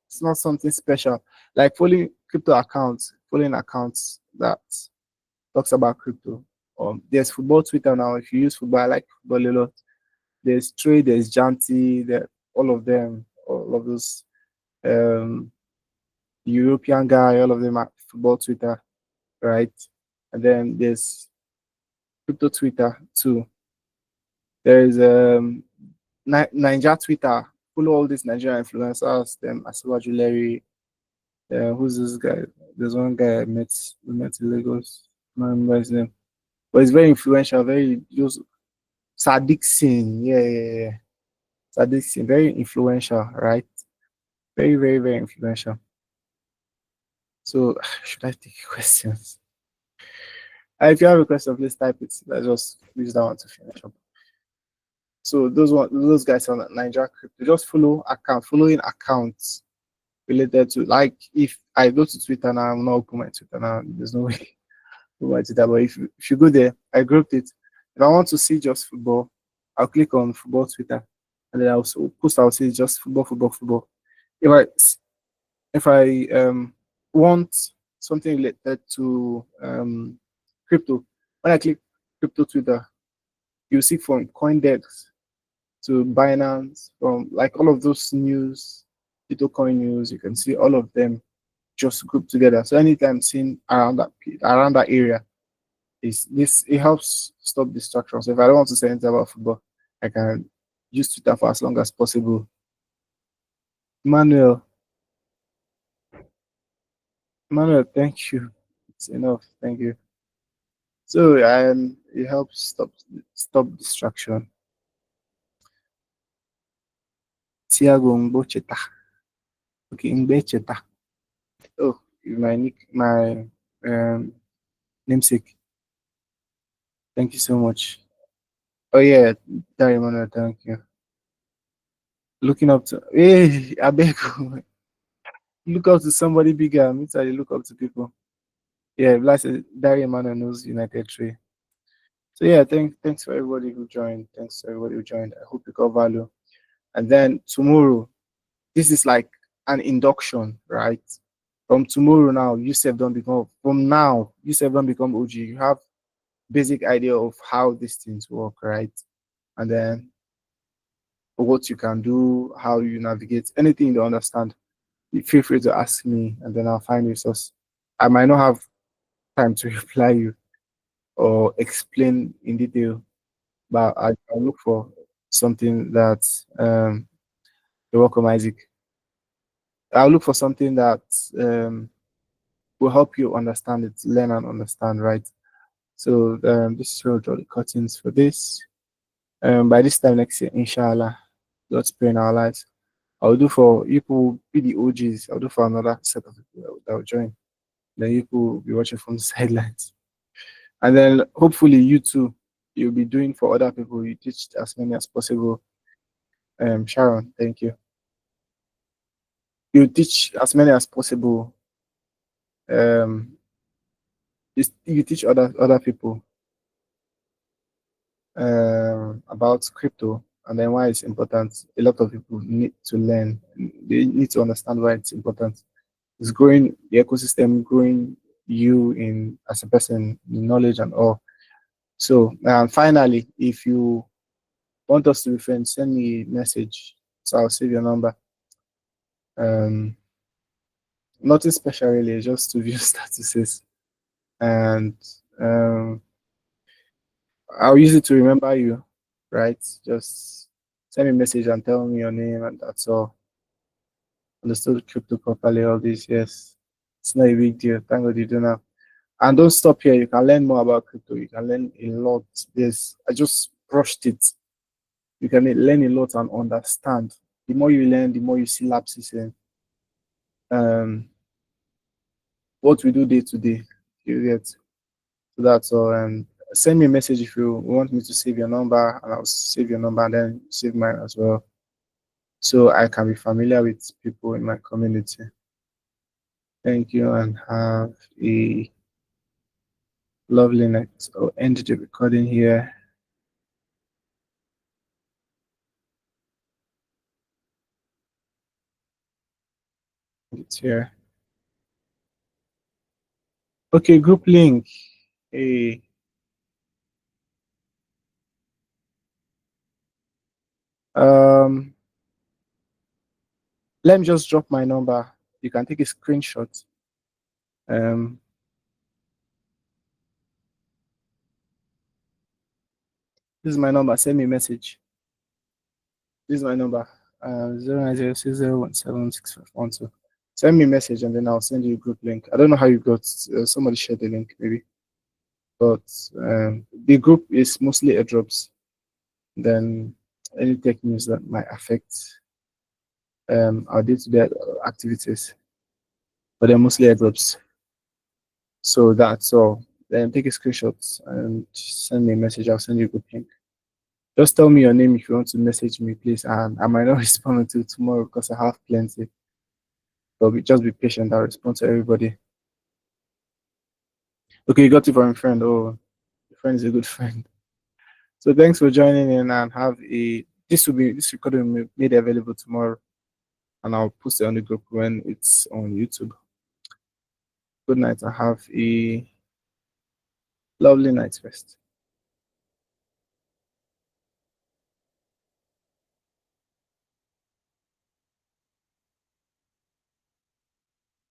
it's not something special. Like following accounts that talks about crypto. There's football Twitter now. If you use football, I like football a lot. There's Trey, there's Janti, there all of them, all of those um European guy, all of them are football Twitter, right? And then there's crypto Twitter too. There's Niger Twitter. Follow all these Nigerian influencers, them Asiwaju Larry. Who's this guy? There's one guy we met in Lagos. I don't remember his name. But he's very influential, very just Sadiq Singh. Yeah, yeah, yeah. Sadiq Singh, very influential, right? Very, very, very influential. So should I take questions? If you have a question, please type it. Let's just use that one to finish up. So those guys on Nigeria crypto, just following accounts related to, like, if I go to Twitter now, I'm not open my Twitter now. There's no way to my Twitter. But if you go there, I grouped it. If I want to see just football, I'll click on football Twitter, and then I'll see just football, football, football. If I if I want something related to crypto, when I click crypto Twitter, you see from CoinDex to Binance, from like all of those news, Bitcoin news, you can see all of them just grouped together. So anytime seen around that area, is this it helps stop distractions. So if I don't want to say anything about football, I can use Twitter for as long as possible. Manuel, Manuel, thank you. It's enough. Thank you. So it helps stop distraction. Tiago Mbocheta. Okay, Mbecheta. Oh, my um namesake. Thank you so much. Oh yeah, Dari Manuel, thank you. Looking up to, hey, I beg you. Look up to somebody bigger. Me too, I look up to people. Yeah, like I said, Dari Manuel knows United Tree. So yeah, thanks for everybody who joined. Thanks to everybody who joined. I hope you got value. And then tomorrow, this is like an induction, right? From tomorrow now, you don't become OG. You have basic idea of how these things work, right? And then what you can do, how you navigate, anything you don't understand, feel free to ask me, and then I'll find resource. I might not have time to reply you or explain in detail, but I'll look for something that you're welcome, Isaac. I'll look for something that um, will help you understand it, learn and understand, right? So this is where we'll draw the curtains for this. By this time next year, inshallah, God's pray in our lives. I'll do for you people be the OGs. I'll do for another set of people that will join. Then you will be watching from the sidelines. And then hopefully you too, you'll be doing for other people. You teach as many as possible. Sharon, thank you. You teach as many as possible. Um, you teach other people about crypto and then why it's important. A lot of people need to learn. They need to understand why it's important. It's growing the ecosystem, growing you in as a person, in knowledge and all. So finally, if you want us to be friends, send me a message. So I'll save your number. Nothing special really, just to view statuses. And I'll use it to remember you, right? Just send me a message and tell me your name, and that's all. Understood crypto properly all these years. It's not a big deal. Thank God you do now. And don't stop here. You can learn more about crypto. You can learn a lot. I just brushed it. You can learn a lot and understand. The more you learn, the more you see lapses in what we do day to day. You get. So that's all. And send me a message if you want me to save your number, and I'll save your number and then save mine as well, so I can be familiar with people in my community. Thank you and have a lovely night. I'll end the recording here. It's here. Okay, group link. Hey. Um, let me just drop my number. You can take a screenshot. Um, this is my number. Send me a message. This is my number. 0906017651. Send me a message and then I'll send you a group link. I don't know how you got. Somebody shared the link maybe, but the group is mostly airdrops. Then any tech news that might affect our day-to-day activities, but they're mostly airdrops. So that's all. Then take a screenshot and send me a message. I'll send you a group link. Just tell me your name if you want to message me, please. And I might not respond until tomorrow because I have plenty. But just be patient. I'll respond to everybody. Okay, you got it from a friend. Oh, your friend is a good friend. So thanks for joining in and have a this recording will be made available tomorrow and I'll post it on the group when it's on YouTube. Good night and have a lovely night's rest.